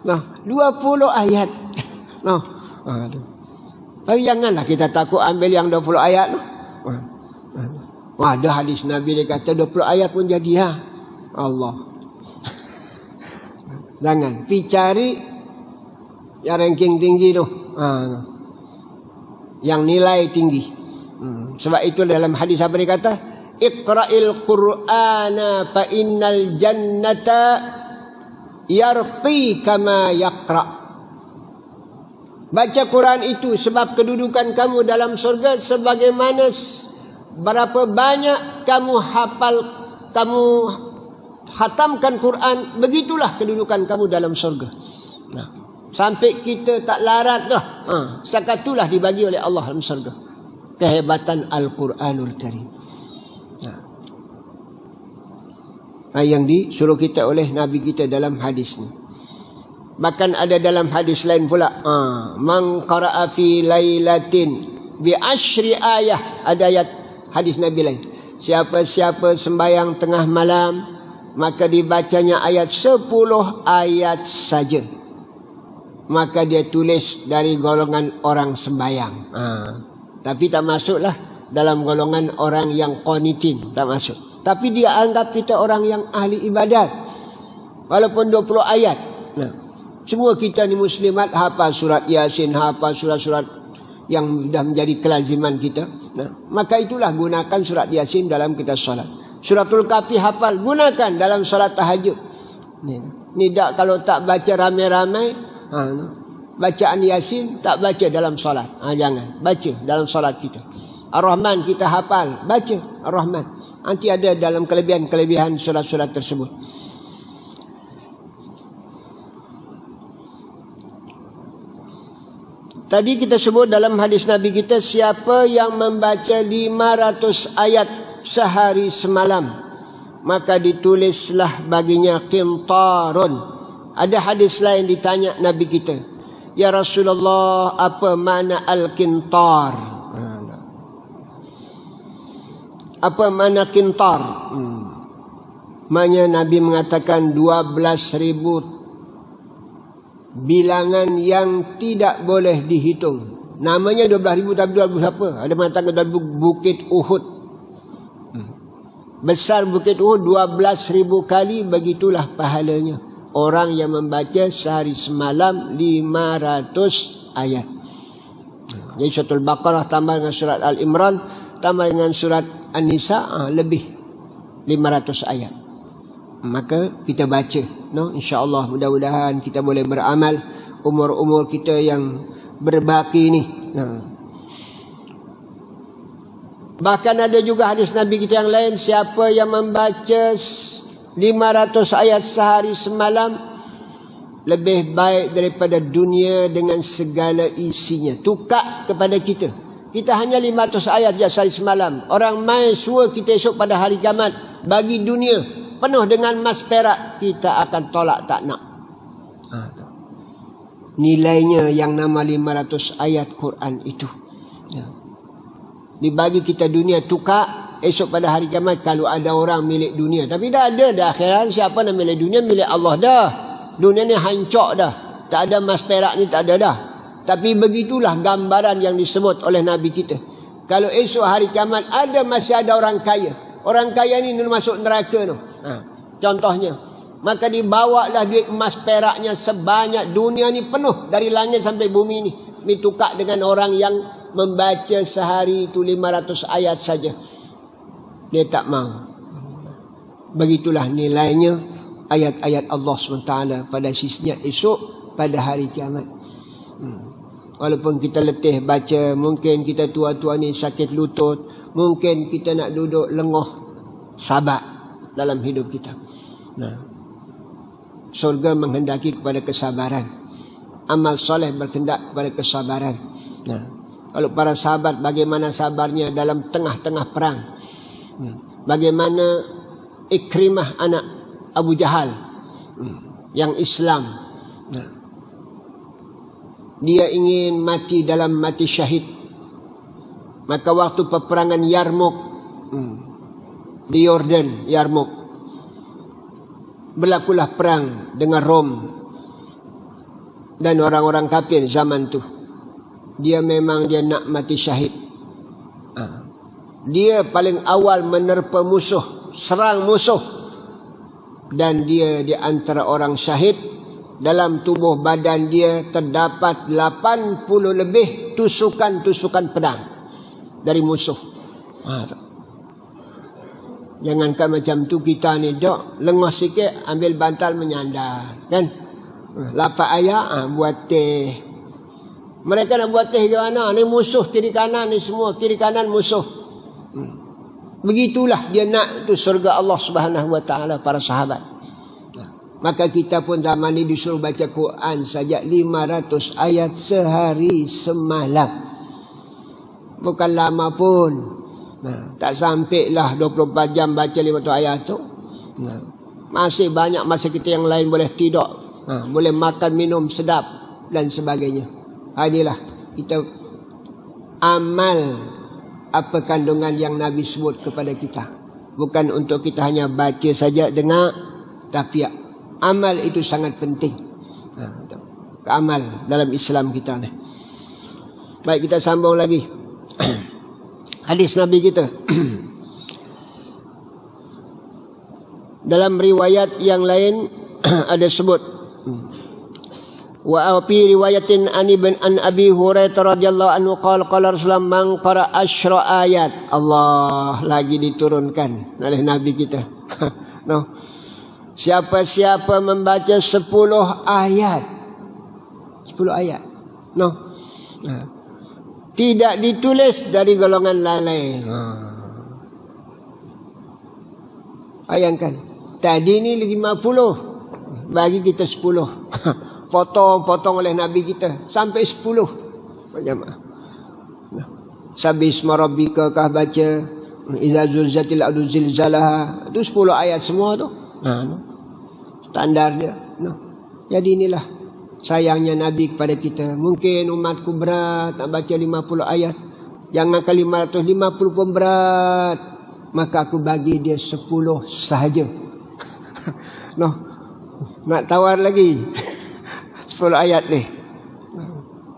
20 ayat. Tapi janganlah kita takut ambil yang 20 ayat. Ada hadis Nabi dia kata 20 ayat pun jadi Allah. Jangan. Pergi cari yang ranking tinggi tu. Yang nilai tinggi. Sebab itu dalam hadis apa dia kata? Iqra'il Qur'ana fa innal jannata yarqi kama yaqra'. Baca Quran itu sebab kedudukan kamu dalam surga sebagaimana berapa banyak kamu hafal, kamu khatamkan Quran, begitulah kedudukan kamu dalam surga. Sampai kita tak larat dah. Setakat itulah dibagi oleh Allah dalam surga. Kehebatan Al-Quranul Karim. Yang disuruh kita oleh Nabi kita dalam hadis ni. Bahkan ada dalam hadis lain pula, man qara'a fi lailatin bi asyri ayah. Ada ayat hadis Nabi lain. Siapa-siapa sembahyang tengah malam, maka dibacanya ayat 10 ayat saja, maka dia tulis dari golongan orang sembahyang. Tapi tak masuklah dalam golongan orang yang qanitin, tak masuk. Tapi dia anggap kita orang yang ahli ibadat. Walaupun 20 ayat. Semua kita ni muslimat hafal surat Yasin, hafal surat-surat yang sudah menjadi kelaziman kita. Maka itulah gunakan surat Yasin dalam kita solat. Suratul Kahfi hafal, gunakan dalam solat tahajud. Ni tak kalau tak baca ramai-ramai, bacaan Yasin tak baca dalam solat. Jangan. Baca dalam solat kita. Ar-Rahman kita hafal. Baca Ar-Rahman. Nanti ada dalam kelebihan-kelebihan surat-surat tersebut. Tadi kita sebut dalam hadis Nabi kita, siapa yang membaca 500 ayat sehari semalam, maka ditulislah baginya qintarun. Ada hadis lain ditanya Nabi kita, ya Rasulullah, apa makna al-qintar? Apa makna qintar? Maknanya Nabi mengatakan 12.000 bilangan yang tidak boleh dihitung. Namanya 12.000 tapi 12 apa? Ada mengatakan 12 Bukit Uhud. Besar Bukit Uhud 12.000 kali, begitulah pahalanya orang yang membaca sehari semalam 500 ayat. Jadi surat Al-Baqarah tambah dengan surat Al-Imran tambah dengan surat An-Nisa, lebih 500 ayat. Maka kita baca, insya-Allah, mudah-mudahan kita boleh beramal umur-umur kita yang berbaki ni. Bahkan ada juga hadis Nabi kita yang lain, siapa yang membaca 500 ayat sehari semalam, lebih baik daripada dunia dengan segala isinya. Tukar kepada kita. Kita hanya 500 ayat je sehari semalam. Orang main suruh kita esok pada hari kiamat bagi dunia penuh dengan emas perak, kita akan tolak, tak nak. Nilainya yang nama 500 ayat Quran itu. Dibagi kita dunia, tukar esok pada hari kiamat kalau ada orang milik dunia. Tapi dah ada dah akhirat, siapa nak milik dunia? Milik Allah dah. Dunia ni hancur dah. Tak ada emas perak ni, tak ada dah. Tapi begitulah gambaran yang disebut oleh Nabi kita. Kalau esok hari kiamat masih ada orang kaya. Orang kaya ni masuk neraka tu. Contohnya, maka dibawalah duit emas peraknya sebanyak dunia ni penuh dari langit sampai bumi ni. Ditukar dengan orang yang membaca sehari itu 500 ayat saja. Dia tak mau. Begitulah nilainya ayat-ayat Allah SWT pada sisinya esok pada hari kiamat. Walaupun kita letih baca, mungkin kita tua-tua ni sakit lutut, mungkin kita nak duduk lengoh, sabar dalam hidup kita. Surga menghendaki kepada kesabaran. Amal soleh berkendak kepada kesabaran. Kalau para sahabat bagaimana sabarnya dalam tengah-tengah perang. Bagaimana Ikrimah anak Abu Jahal yang Islam. Dia ingin mati dalam mati syahid. Maka waktu peperangan Yarmouk di Yordan, Yarmouk, berlakulah perang dengan Rom dan orang-orang kafir zaman tu. Dia memang dia nak mati syahid. Dia paling awal menerpa musuh, serang musuh, dan dia di antara orang syahid. Dalam tubuh badan dia terdapat 80 lebih tusukan-tusukan pedang dari musuh. Jangankan macam tu, kita ni dok lengah sikit ambil bantal menyandar, kan? Lapak ayak buat teh. Mereka nak buat teh ke mana? Ni musuh kiri kanan ni, semua kiri kanan musuh. Begitulah dia nak tu surga Allah Subhanahu Wa Taala para sahabat. Maka kita pun zaman ni disuruh baca Quran saja 500 ayat sehari semalam. Bukan lama pun. Tak sampailah 24 jam baca 500 ayat tu. Masih banyak masa kita yang lain boleh tidur, boleh makan minum sedap dan sebagainya. Inilah kita amal apa kandungan yang Nabi sebut kepada kita. Bukan untuk kita hanya baca saja, dengar, tapi amal itu sangat penting. Amal dalam Islam kita ni. Baik, kita sambung lagi. Hadis Nabi kita. Dalam riwayat yang lain ada sebut. Wa fi riwayatin an Abi Hurairah radhiyallahu anhu qala Rasulullah man qara asyra ayat. Allah lagi diturunkan oleh Nabi kita. Siapa-siapa membaca 10 ayat. 10 ayat. No. Tidak ditulis dari golongan lalai. Bayangkan. Tadi ni 50. Bagi kita 10. Potong-potong oleh Nabi kita. Sampai 10. Berjamaah. Sabisma rabbika kah baca. Iza zulzatil ardu zilzalaha. Itu 10 ayat semua tu. Standar dia. Jadi inilah sayangnya Nabi kepada kita. Mungkin umatku berat nak baca 50 ayat. Jangankan 550 pun berat. Maka aku bagi dia 10 sahaja. Nak tawar lagi 10 ayat ni.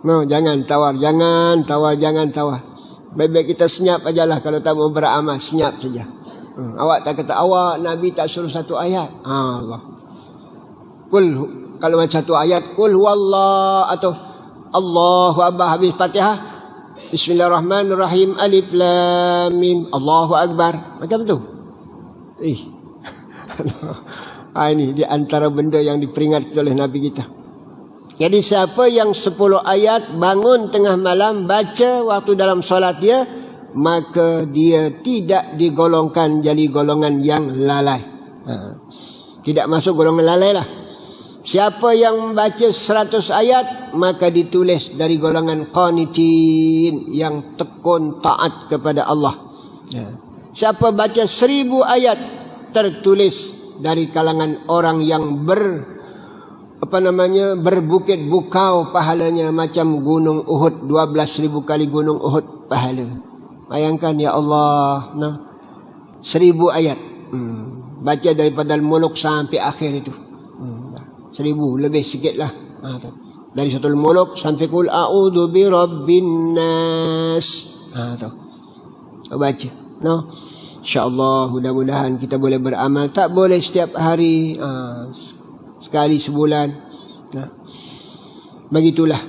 Jangan tawar. Jangan tawar. Baik-baik kita senyap ajalah. Kalau tak mau beramal, senyap saja. Awak tak kata, awak Nabi tak suruh 1 ayat. Allah. Kalau macam 1 ayat, Qul huwallah atau Allahu Akbar habis Fatihah. Bismillahirrahmanirrahim. Alif lam mim. Allahu Akbar. Macam tu. Ini di antara benda yang diperingatkan oleh Nabi kita. Jadi siapa yang 10 ayat bangun tengah malam baca waktu dalam solat dia, maka dia tidak digolongkan jadi golongan yang lalai. Tidak masuk golongan lalai lah. Siapa yang membaca 100 ayat, maka ditulis dari golongan qanitin, yang tekun taat kepada Allah. Siapa baca 1000 ayat, tertulis dari kalangan orang yang berbukit bukau pahalanya macam gunung Uhud, 12,000 kali gunung Uhud pahala. Bayangkan ya Allah, 1000 ayat. Baca daripada Al-Mulk sampai akhir itu. 1000 lebih sikit lah. Dari suratul Mulk sampai Qul a'udzu birabbin nas. Baca. InsyaAllah mudah-mudahan kita boleh beramal. Tak boleh setiap hari, sekali sebulan. Begitulah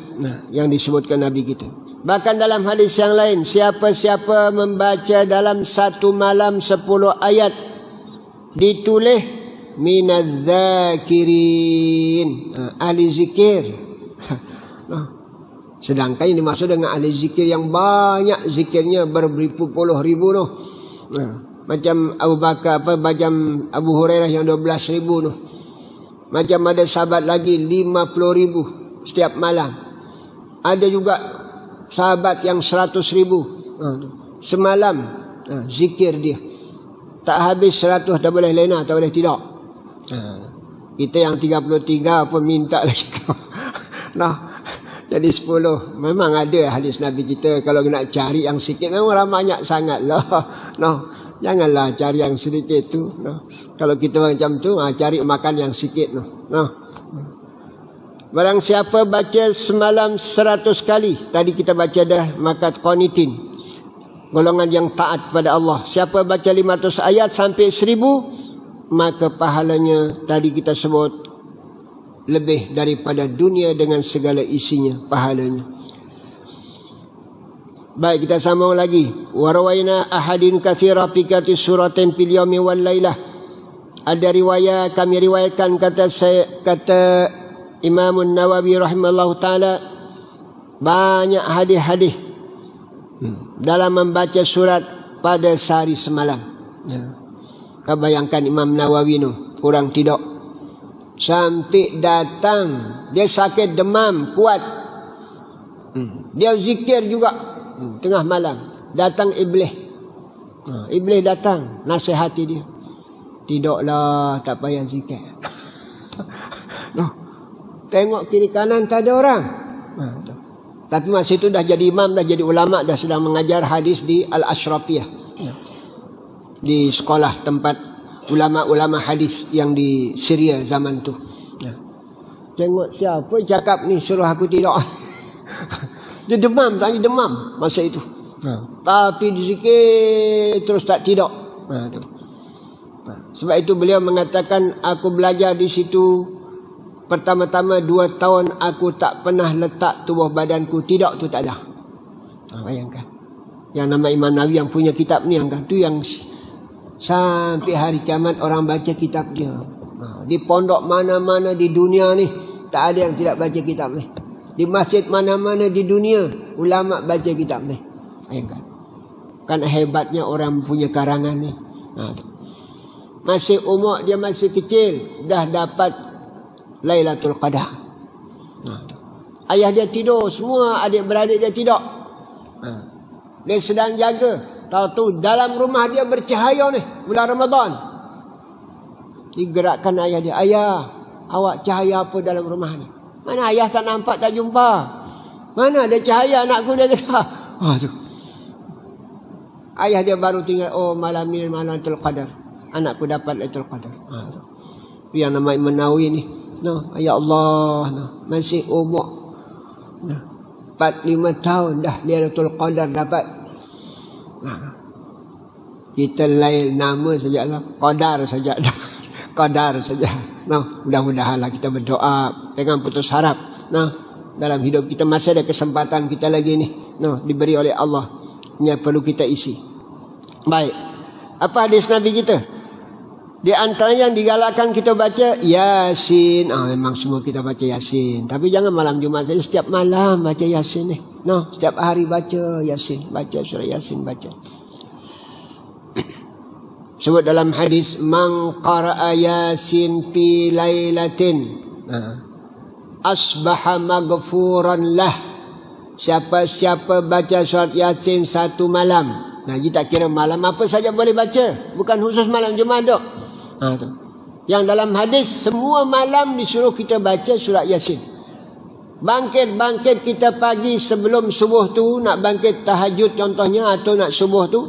yang disebutkan Nabi kita. Bahkan dalam hadis yang lain, siapa-siapa membaca dalam satu malam 10 ayat, ditulis minaz zakirin, ahli zikir. Sedangkan yang dimaksud dengan ahli zikir yang banyak zikirnya, berpuluh ribu tu. Macam Abu Bakar, macam Abu Hurairah yang 12,000 tu. Macam ada sahabat lagi 50,000 setiap malam. Ada juga sahabat yang 100,000 semalam zikir dia. Tak habis 100 tak boleh lena, tak boleh tidak. Kita yang 33 pun minta lagi. Jadi 10. Memang ada hadis Nabi kita, kalau nak cari yang sikit memang banyak sangat lah. Janganlah cari yang sedikit tu. Kalau kita macam tu, cari makan yang sikit. Barang siapa baca semalam 100 kali, tadi kita baca dah, maka qanitin, golongan yang taat kepada Allah. Siapa baca 500 ayat sampai 1000, maka pahalanya tadi kita sebut lebih daripada dunia dengan segala isinya, pahalanya. Baik, kita sambung lagi. Warawaina ahadin katsira fi kati suratin fil yaumi wal lailah. Ada riwayat, kami riwayatkan, kata Imam Nawawi rahimahullah taala, banyak hadis-hadis dalam membaca surat pada sehari semalam. Kau bayangkan Imam Nawawi tu, kurang tidak, sampai datang dia sakit demam kuat, dia zikir juga tengah malam, datang iblis. Iblis datang nasihati dia, tidaklah, tak payah zikir. Tengok kiri kanan tak ada orang. Tapi masa itu dah jadi imam, dah jadi ulama, dah sedang mengajar hadis di Al-Ashrafiyah, di sekolah tempat ulama-ulama hadis yang di Syria zaman tu. Tengok siapa cakap ni suruh aku tidak. Dia demam, tanya demam masa itu. Tapi dizikir terus tak tidak. Sebab itu beliau mengatakan, aku belajar di situ pertama-tama 2 tahun aku tak pernah letak tubuh badanku tidak, tu tak ada. Bayangkan. Yang nama Imam Nawawi yang punya kitab ni, tu yang sampai hari kiamat orang baca kitab dia. Di pondok mana-mana di dunia ni tak ada yang tidak baca kitab ni. Di masjid mana-mana di dunia, ulama baca kitab ni. Bayangkan. Kan hebatnya orang punya karangan ni. Masih umur dia masih kecil, dah dapat Lailatul Qadar. Ayah dia tidur, semua adik-beradik dia tidur. Dia sedang jaga. Tahu-tahu dalam rumah dia bercahaya ni, bulan Ramadan. Digerakkan ayah dia, ayah, awak cahaya apa dalam rumah ni? Mana ayah tak nampak, tak jumpa. Mana ada cahaya anakku, dia kata. Tu. Ayah dia baru tinggal, oh malam ni malam Lailatul Qadar. Anakku dapat Lailatul Qadar. Tu. Yang nama Imam Nawawi ni. Ya Allah, masih umur 4-5 tahun dah Lailatul Qadar dapat. Kita lain nama sajalah, Qadar saja. Qadar saja. Mudah-mudahanlah kita berdoa, jangan putus harap. Dalam hidup kita masih ada kesempatan kita lagi ni. Diberi oleh Allah. Yang perlu kita isi. Baik. Apa hadis Nabi kita? Di antara yang digalakkan kita baca Yasin. Memang semua kita baca Yasin. Tapi jangan malam Jumaat saja, setiap malam baca Yasin ni. Setiap hari baca Yasin, baca surah Yasin, baca. Sebut dalam hadis, man qara'a Yasin fi lailatin asbaha maghfuran lah. Siapa-siapa baca surat Yasin satu malam. Kita tak kira malam apa saja boleh baca, bukan khusus malam Jumaat dok. Yang dalam hadis semua malam disuruh kita baca surat Yasin. Bangkit kita pagi sebelum subuh tu, nak bangkit tahajud contohnya, atau nak subuh tu,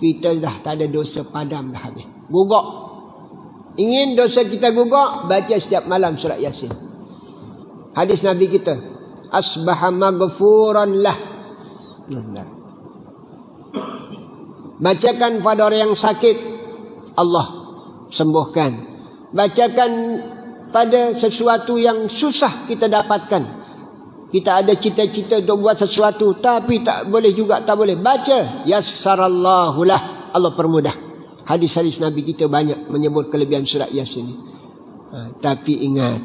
kita dah tak ada dosa, padam dah habis. Gugak. Ingin dosa kita gugak, baca setiap malam surat Yasin. Hadis Nabi kita, asbaha maghfuran lah. Bacakan pada orang yang sakit, Allah sembuhkan. Bacakan pada sesuatu yang susah kita dapatkan. Kita ada cita-cita untuk buat sesuatu, tapi tak boleh juga, tak boleh. Baca, yassarallahu lah, Allah permudah. Hadis-hadis Nabi kita banyak menyebut kelebihan surat Yasin ni. Tapi ingat,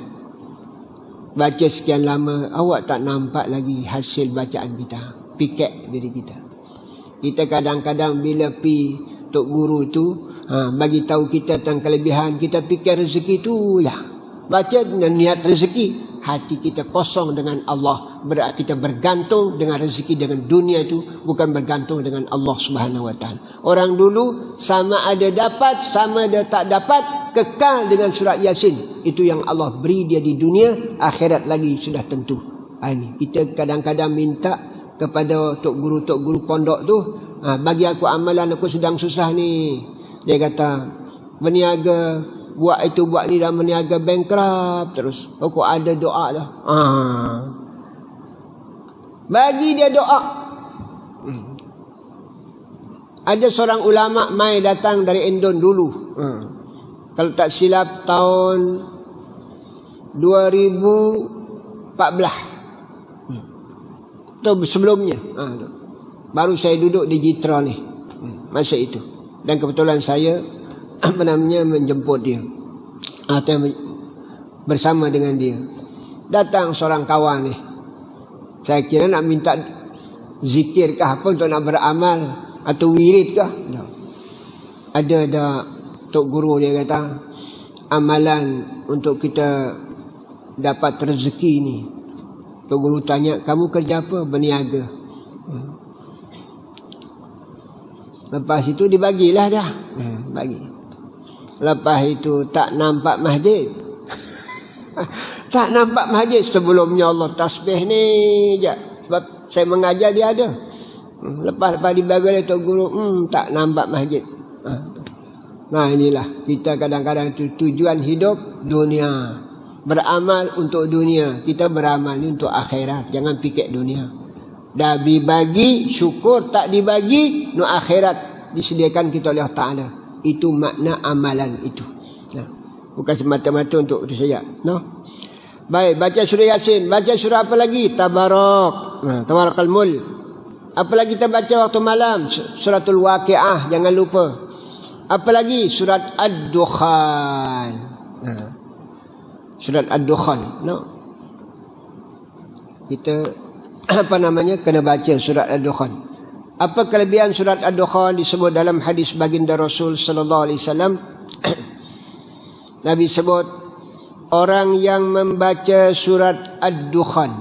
baca sekian lama, awak tak nampak lagi hasil bacaan kita. Pikir diri kita. Kita kadang-kadang bila pi Tok Guru tu bagi tahu kita tentang kelebihan, kita fikir rezeki tu ya. Baca dengan niat rezeki, hati kita kosong dengan Allah. Berarti kita bergantung dengan rezeki, dengan dunia itu, bukan bergantung dengan Allah Subhanahu wa taala. Orang dulu sama ada dapat, sama ada tak dapat, kekal dengan surat Yasin. Itu yang Allah beri dia di dunia, akhirat lagi sudah tentu. Ini kita kadang-kadang minta kepada tok guru pondok tu, bagi aku amalan, aku sedang susah ni. Dia kata berniaga, buat itu buat ni, dah berniaga bankrupt terus. Kok ada doa dah. Bagi dia doa. Ada seorang ulama mai datang dari Indon dulu. Kalau tak silap tahun 2014. Itu sebelumnya. Baru saya duduk di Jitra ni. Masa itu. Dan kebetulan saya namanya menjemput dia. Bersama dengan dia. Datang seorang kawan ni. Saya kira nak minta zikir kah apa untuk nak beramal, atau wirid kah? Ada Tok Guru dia kata, amalan untuk kita dapat rezeki ni. Tok Guru tanya, kamu kerja apa? Berniaga. Lepas itu dibagilah dah. Bagi. Lepas itu tak nampak masjid. Tak nampak masjid. Sebelumnya Allah tasbih ni je. Sebab saya mengajar dia ada. Lepas dibagi oleh Tok Guru, tak nampak masjid. Nah inilah, kita kadang-kadang tujuan hidup dunia. Beramal untuk dunia. Kita beramal ni untuk akhirat. Jangan fikir dunia. Dah dibagi, syukur. Tak dibagi, no akhirat disediakan kita oleh Allah Ta'ala. Itu makna amalan itu. Bukan semata-mata untuk itu saja. Baik, baca surah Yasin. Baca surah apa lagi? Tabarak. Tabarakal Mulk. Apa lagi kita baca waktu malam? Suratul Waqi'ah, jangan lupa. Apa lagi? Surat Ad-Dukhan. Surat Ad-Dukhan. kita kena baca surat Ad-Dukhan. Apa kelebihan surat Ad-Dukhan disebut dalam hadis baginda Rasul sallallahu alaihi wasallam? Nabi sebut orang yang membaca surat Ad-Dukhan,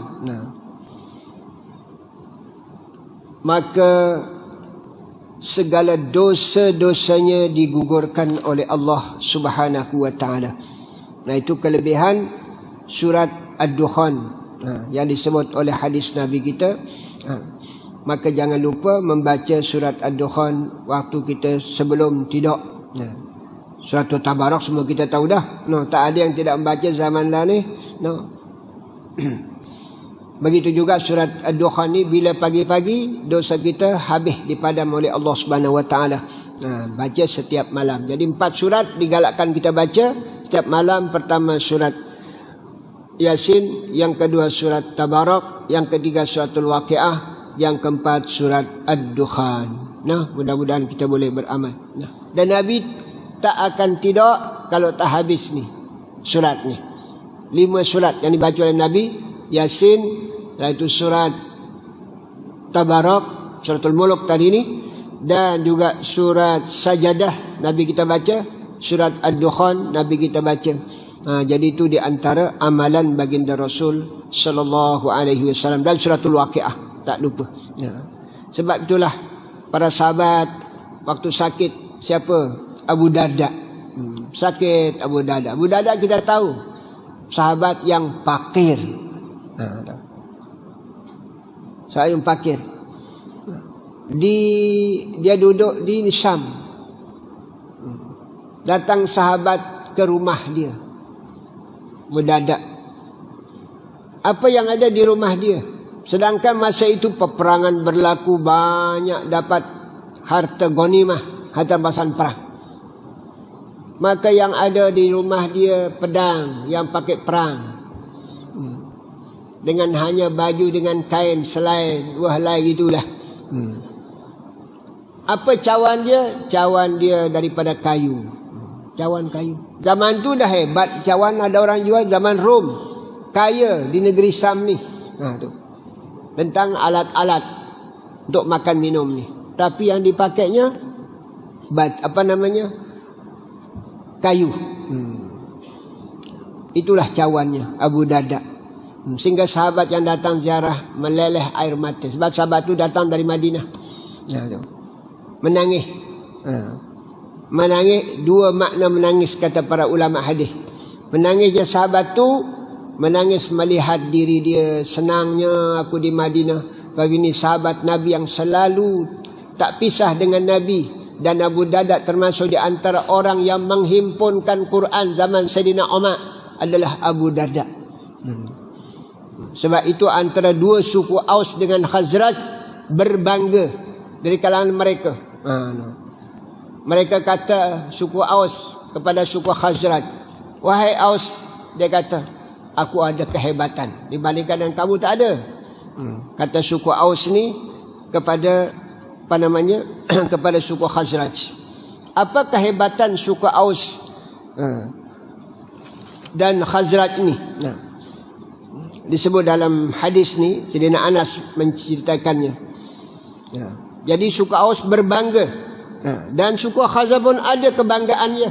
maka segala dosa-dosanya digugurkan oleh Allah Subhanahu wa taala. Nah, itu kelebihan surat Ad-Dukhan yang disebut oleh hadis Nabi kita. Maka jangan lupa membaca surat Ad-Dukhan waktu kita sebelum tidur. Surat Tabarak semua kita tahu dah. Tak ada yang tidak membaca zaman dah ni. Begitu juga surat Ad-Dukhan ni, bila pagi-pagi dosa kita habis dipadam oleh Allah Subhanahu wa taala. Baca setiap malam. Jadi 4 surat digalakkan kita baca setiap malam. Pertama surat Yasin, yang kedua surat Tabarak, yang ketiga suratul Waqiah, yang keempat surat Ad-Dukhan. Mudah-mudahan kita boleh beramal. Dan Nabi tak akan tidur kalau tak habis ni surat ni. 5 surat yang dibaca oleh Nabi: Yasin, iaitu surat Tabarak, suratul Mulk tadi ni, dan juga surat Sajadah Nabi kita baca, surat Ad-Dukhan Nabi kita baca. Jadi itu di antara amalan baginda Rasul sallallahu alaihi wasallam. Dan suratul Waqiah tak lupa. Sebab itulah para sahabat waktu sakit, siapa? Abu Darda. Sakit Abu Darda. Abu Darda kita tahu sahabat yang fakir. Sahabat yang fakir. Dia duduk di Syam. Datang sahabat ke rumah dia, mendadak. Apa yang ada di rumah dia? Sedangkan masa itu peperangan berlaku, banyak dapat harta ghanimah, harta rampasan perang. Maka yang ada di rumah dia pedang yang pakai perang, dengan hanya baju dengan kain selain wahlai gitulah. Apa cawan dia? Cawan dia daripada kayu. Cawan kayu. Zaman tu dah hebat cawan, ada orang jual. Zaman Rom kaya di negeri Sam ni. Tu tentang alat-alat untuk makan minum ni. Tapi yang dipakainya kayu. Itulah cawannya Abu Darda. Sehingga sahabat yang datang ziarah meleleh air mata. Sebab sahabat tu datang dari Madinah. Menangis. Menangis, 2 makna menangis kata para ulama hadis. Menangisnya sahabat tu, menangis melihat diri dia, senangnya aku di Madinah. Sebab ini sahabat Nabi yang selalu tak pisah dengan Nabi. Dan Abu Darda termasuk di antara orang yang menghimpunkan Quran zaman Sayyidina Umar adalah Abu Darda. Sebab itu antara 2 suku Aus dengan Khazraj berbangga dari kalangan mereka. Mereka kata suku Aus kepada suku Khazraj, wahai Aus, dia kata, aku ada kehebatan dibandingkan dengan kamu tak ada. Kata suku Aus ni kepada kepada suku Khazraj. Apa kehebatan suku Aus dan Khazraj ni? Disebut dalam hadis ni, Sayyidina Anas menceritakannya. Jadi suku Aus berbangga, dan suku Khazraj pun ada kebanggaannya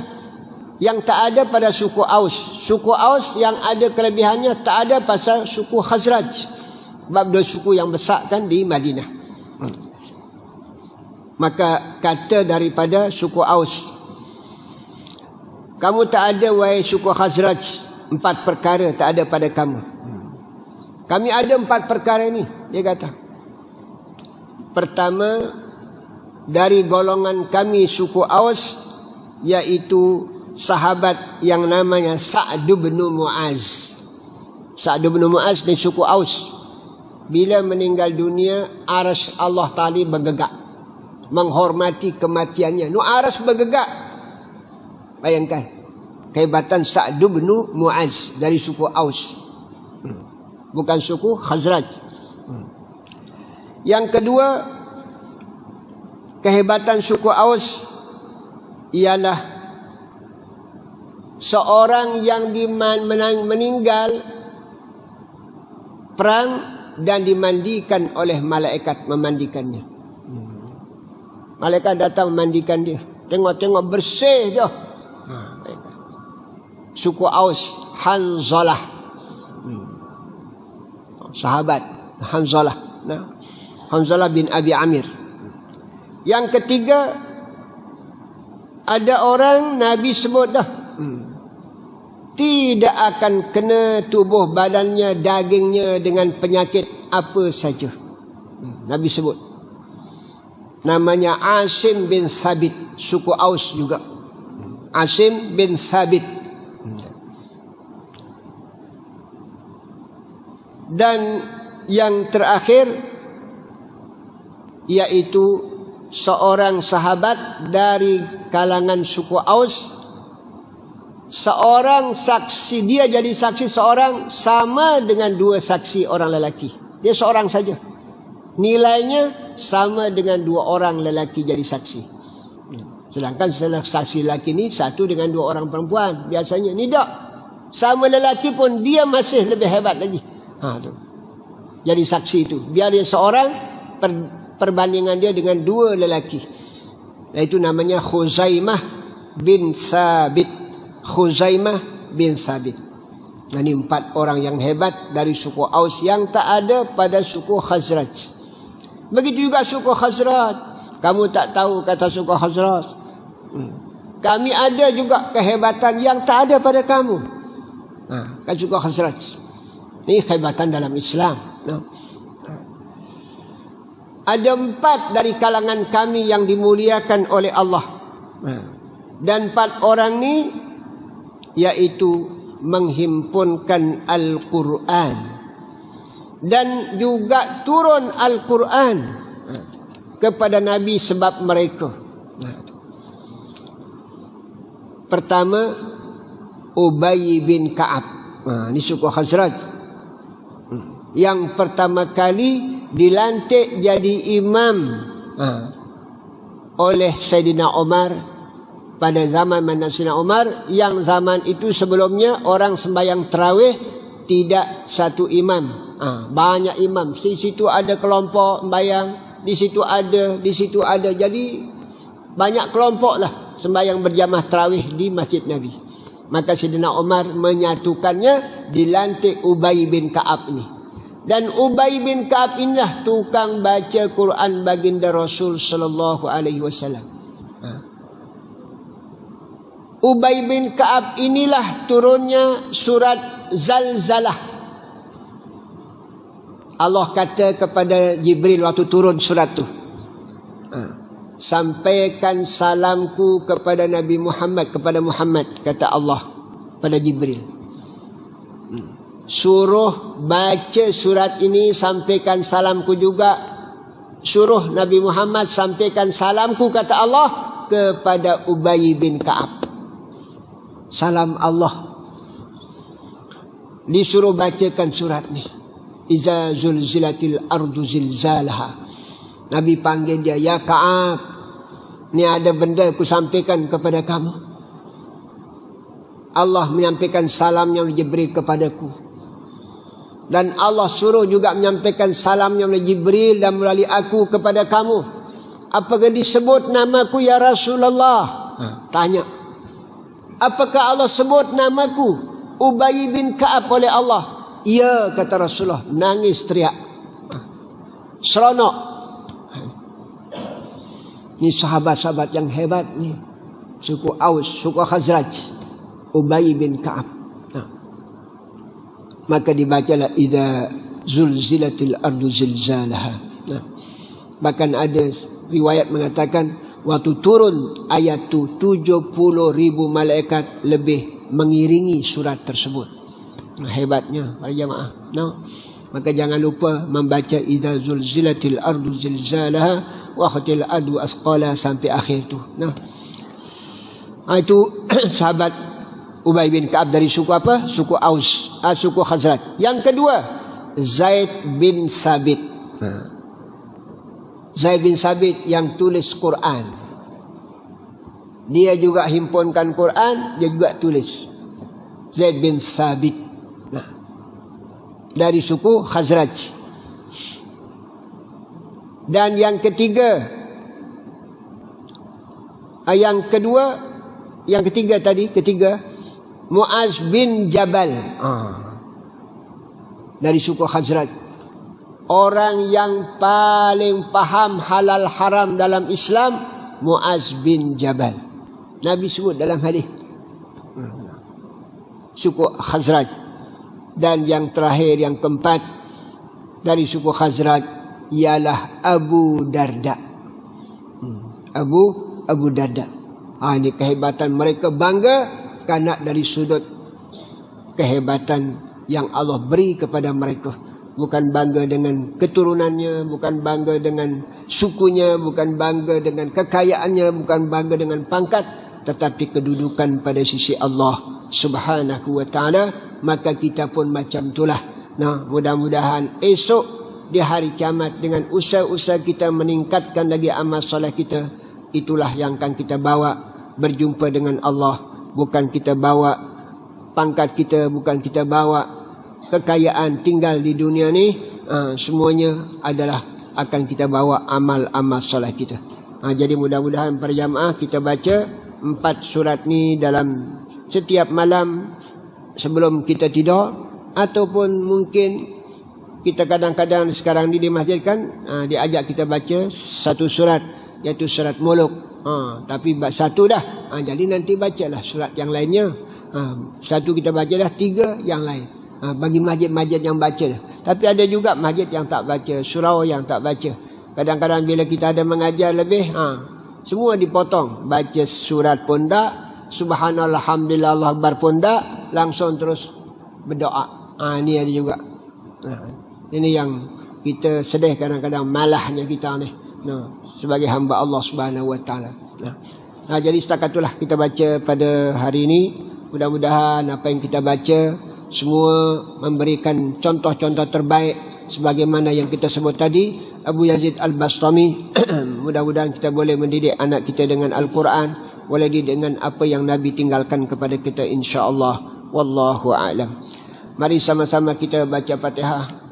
yang tak ada pada suku Aus. Suku Aus yang ada kelebihannya tak ada pasal suku Khazraj. Sebab 2 suku yang besar kan di Madinah. Maka kata daripada suku Aus, kamu tak ada wahai suku Khazraj 4 perkara tak ada pada kamu. Kami ada 4 perkara ni, dia kata. Pertama, dari golongan kami suku Aus, yaitu sahabat yang namanya Sa'd bin Mu'az. Sa'd bin Mu'az ni suku Aus. Bila meninggal dunia, arsy Allah Ta'ala bergegak, menghormati kematiannya. Arsy bergegak. Bayangkan kehebatan Sa'd bin Mu'az dari suku Aus, bukan suku Khazraj. Yang kedua, kehebatan suku Aus ialah seorang yang meninggal perang dan dimandikan oleh malaikat memandikannya. Malaikat datang memandikan dia. Tengok-tengok bersih dia. Suku Aus, Hanzalah. Sahabat Hanzalah. Hanzalah bin Abi Amir. Yang ketiga, ada orang Nabi sebut dah, tidak akan kena tubuh badannya, dagingnya dengan penyakit apa saja. Nabi sebut. Namanya Asim bin Sabit, suku Aus juga. Asim bin Sabit. Dan yang terakhir, yaitu seorang sahabat dari kalangan suku Aus. Seorang saksi, dia jadi saksi seorang sama dengan dua saksi orang lelaki. Dia seorang saja. Nilainya sama dengan dua orang lelaki jadi saksi. Sedangkan saksi lelaki ni satu dengan dua orang perempuan. Biasanya ni tak. Sama lelaki pun dia masih lebih hebat lagi. Tu. Jadi saksi itu. Biar dia seorang, perbandingan dia dengan dua lelaki. Itu namanya Khuzaimah bin Sabit. Khuzaimah bin Sabit. Ini 4 orang yang hebat dari suku Aus yang tak ada pada suku Khazraj. Begitu juga suku Khazraj. Kamu tak tahu kata suku Khazraj. Kami ada juga kehebatan yang tak ada pada kamu. Kan suku Khazraj. Ini kehebatan dalam Islam. Ada 4 dari kalangan kami yang dimuliakan oleh Allah. Dan 4 orang ni yaitu menghimpunkan Al-Quran dan juga turun Al-Quran kepada Nabi sebab mereka. Pertama, Ubay bin Ka'ab. Ini suku Khazraj. Yang pertama kali dilantik jadi imam oleh Sayyidina Umar pada zaman Sayyidina Umar, yang zaman itu sebelumnya orang sembahyang tarawih tidak satu imam. Banyak imam. Di situ ada kelompok sembahyang, di situ ada. Jadi banyak kelompok lah sembahyang berjamaah tarawih di Masjid Nabi. Maka Sayyidina Umar menyatukannya, dilantik Ubay bin Ka'ab ini. Dan Ubay bin Ka'ab inilah tukang baca Quran baginda Rasul sallallahu alaihi wasallam. Ubay bin Ka'ab inilah turunnya surat Zalzalah. Allah kata kepada Jibril waktu turun surat tu, sampaikan salamku kepada Nabi Muhammad, kepada Muhammad, kata Allah pada Jibril. Suruh baca surat ini, sampaikan salamku juga. Suruh Nabi Muhammad sampaikan salamku, kata Allah, kepada Ubay bin Ka'ab. Salam Allah. Disuruh bacakan surat ni. Iza zulzilatil ardu zilzalaha. Nabi panggil dia, ya Ka'ab, ni ada benda aku sampaikan kepada kamu. Allah menyampaikan salamnya oleh Jibril kepadaku. Dan Allah suruh juga menyampaikan salamnya oleh Jibril dan melalui aku kepada kamu. Apakah disebut namaku ya Rasulullah? Tanya. Apakah Allah sebut namaku Ubay bin Ka'ab oleh Allah? Ya, kata Rasulullah. Nangis teriak, seronok. Ini sahabat-sahabat yang hebat ni. Suku Aus, suku Khazraj, Ubay bin Ka'ab. Maka dibacalah idza zulzilatil ardu zilzalaha. Bahkan ada riwayat mengatakan waktu turun ayat tu 70,000 malaikat lebih mengiringi surat tersebut. Hebatnya para jamaah. Maka jangan lupa membaca idza zulzilatil ardu zilzalaha wa khatil adu asqala sampai akhir tu. Itu sahabat Ubay bin Ka'ab dari suku apa? Suku Aus, suku Khazraj. Yang kedua, Zaid bin Sabit. Zaid bin Sabit yang tulis Quran. Dia juga himpunkan Quran, dia juga tulis. Zaid bin Sabit. Dari suku Khazraj. Dan yang ketiga, yang ketiga tadi, Muaz bin Jabal dari suku Khazraj. Orang yang paling paham halal haram dalam Islam, Muaz bin Jabal. Nabi sebut dalam hadis. Suku Khazraj. Dan yang terakhir, yang keempat, dari suku Khazraj ialah Abu Darda. Abu Darda. Ini kehebatan mereka, bangga karena dari sudut kehebatan yang Allah beri kepada mereka. Bukan bangga dengan keturunannya, bukan bangga dengan sukunya, bukan bangga dengan kekayaannya, bukan bangga dengan pangkat, tetapi kedudukan pada sisi Allah Subhanahu wa ta'ala. Maka kita pun macam itulah. Nah, mudah-mudahan esok di hari kiamat dengan usaha-usaha kita meningkatkan lagi amal soleh kita, itulah yang akan kita bawa berjumpa dengan Allah. Bukan kita bawa pangkat kita, bukan kita bawa kekayaan tinggal di dunia ni, semuanya adalah akan kita bawa amal-amal solat kita. Jadi mudah-mudahan para jamaah kita baca 4 surat ni dalam setiap malam sebelum kita tidur, ataupun mungkin kita kadang-kadang sekarang ni di masjid kan diajak kita baca 1 surat, iaitu surat Muluk. Tapi 1 dah. Jadi nanti bacalah surat yang lainnya. 1 kita baca dah, 3 yang lain. Bagi masjid-masjid yang baca. Tapi ada juga masjid yang tak baca, surau yang tak baca. Kadang-kadang bila kita ada mengajar lebih, semua dipotong. Baca surat pun tak, subhanallah, alhamdulillah, Allah Akbar pun tak, langsung terus berdoa. Ini ada juga. Ini yang kita sedih kadang-kadang, malahnya kita ni. Sebagai hamba Allah Subhanahu wa ta'ala. Jadi setakat itulah kita baca pada hari ini. Mudah-mudahan apa yang kita baca semua memberikan contoh-contoh terbaik sebagaimana yang kita sebut tadi, Abu Yazid Al-Bastami. Mudah-mudahan kita boleh mendidik anak kita dengan Al-Quran, boleh dengan apa yang Nabi tinggalkan kepada kita, insya-Allah. Wallahu a'lam. Mari sama-sama kita baca Fatihah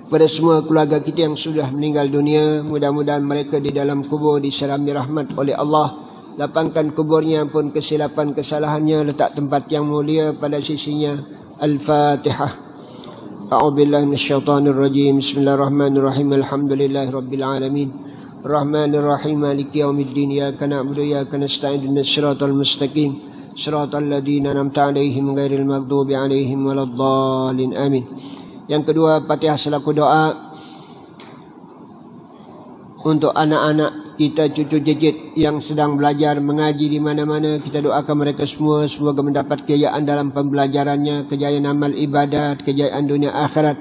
pada semua keluarga kita yang sudah meninggal dunia. Mudah-mudahan mereka di dalam kubur disirami rahmat oleh Allah. Lapangkan kuburnya, ampun kesilapan kesalahannya, letak tempat yang mulia pada sisinya. Al-Fatihah. A'udzubillahi minasyaitonir rajim. Bismillahirrahmanirrahim. Alhamdulillahirabbil alamin. Arrahmanirrahim. Maliki yaumiddin. Iyyaka na'budu wa iyyaka nasta'in. Ihdinas siratal mustaqim. Siratal ladzina an'amta 'alaihim ghairil maghdubi 'alaihim waladdallin. Amin. Yang kedua, Fatihah selaku doa untuk anak-anak kita, cucu cicit yang sedang belajar mengaji di mana-mana. Kita doakan mereka semua semoga mendapat kejayaan dalam pembelajarannya, kejayaan amal ibadat, kejayaan dunia akhirat.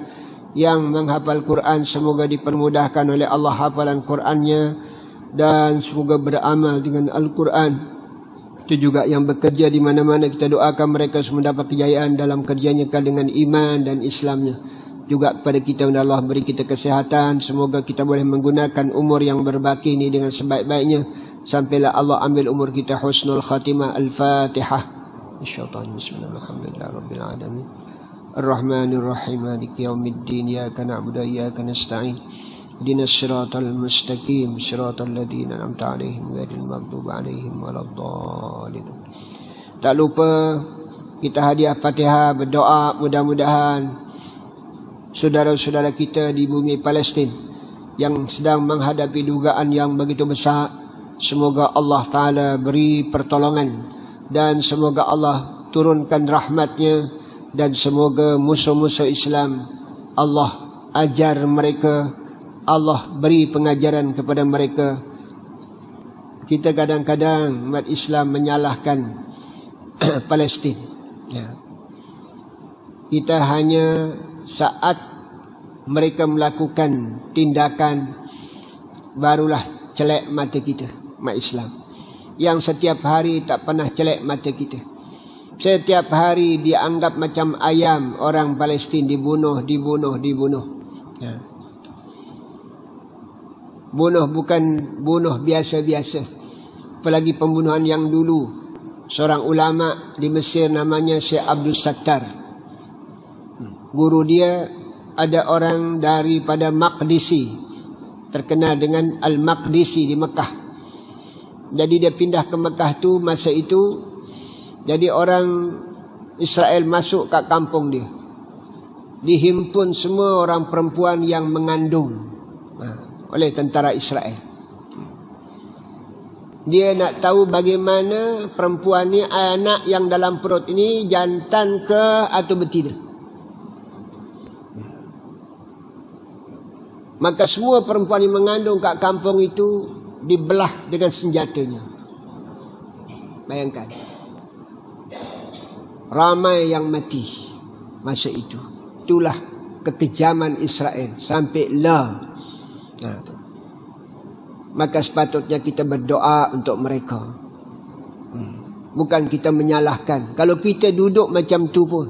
Yang menghafal Quran semoga dipermudahkan oleh Allah hafalan Qurannya, dan semoga beramal dengan Al-Quran. Itu juga yang bekerja di mana-mana, kita doakan mereka semua mendapat kejayaan dalam kerjanya dengan iman dan Islamnya. Juga kepada kita, Allah beri kita kesehatan, semoga kita boleh menggunakan umur yang berbaki ini dengan sebaik-baiknya, sampailah Allah ambil umur kita husnul khatimah. Al-Fatihah. Insyaallah. Bismillahirrahmanirrahim. Alamin. Ar-Rahmanir-Rahim. Maliki yaumiddin. Iyyaka na'budu wa iyyaka nasta'in. Ihdinas siratal mustaqim. Siratal ladzina an'amta 'alaihim ghairil maghdubi 'alaihim waladdallin. Tak lupa kita hadiah Fatihah, berdoa mudah-mudahan saudara-saudara kita di bumi Palestin yang sedang menghadapi dugaan yang begitu besar, semoga Allah Ta'ala beri pertolongan, dan semoga Allah turunkan rahmatnya, dan semoga musuh-musuh Islam Allah ajar mereka, Allah beri pengajaran kepada mereka. Kita kadang-kadang umat Islam menyalahkan Palestin. Kita hanya saat mereka melakukan tindakan barulah celek mata kita, umat Islam yang setiap hari tak pernah celek mata kita. Setiap hari dianggap macam ayam orang Palestin, dibunuh. Bunuh bukan bunuh biasa-biasa, apalagi pembunuhan yang dulu. Seorang ulama di Mesir namanya Syekh Abdul Sattar. Guru dia ada orang daripada Maqdisi, terkenal dengan Al-Maqdisi di Mekah. Jadi dia pindah ke Mekah tu masa itu. Jadi orang Israel masuk kat kampung dia. Dihimpun semua orang perempuan yang mengandung oleh tentara Israel. Dia nak tahu bagaimana perempuan ni, anak yang dalam perut ini jantan ke atau betina. Maka semua perempuan yang mengandung kat kampung itu dibelah dengan senjatanya. Bayangkan. Ramai yang mati masa itu. Itulah kekejaman Israel sampai lah. Maka sepatutnya kita berdoa untuk mereka. Bukan kita menyalahkan. Kalau kita duduk macam tu pun.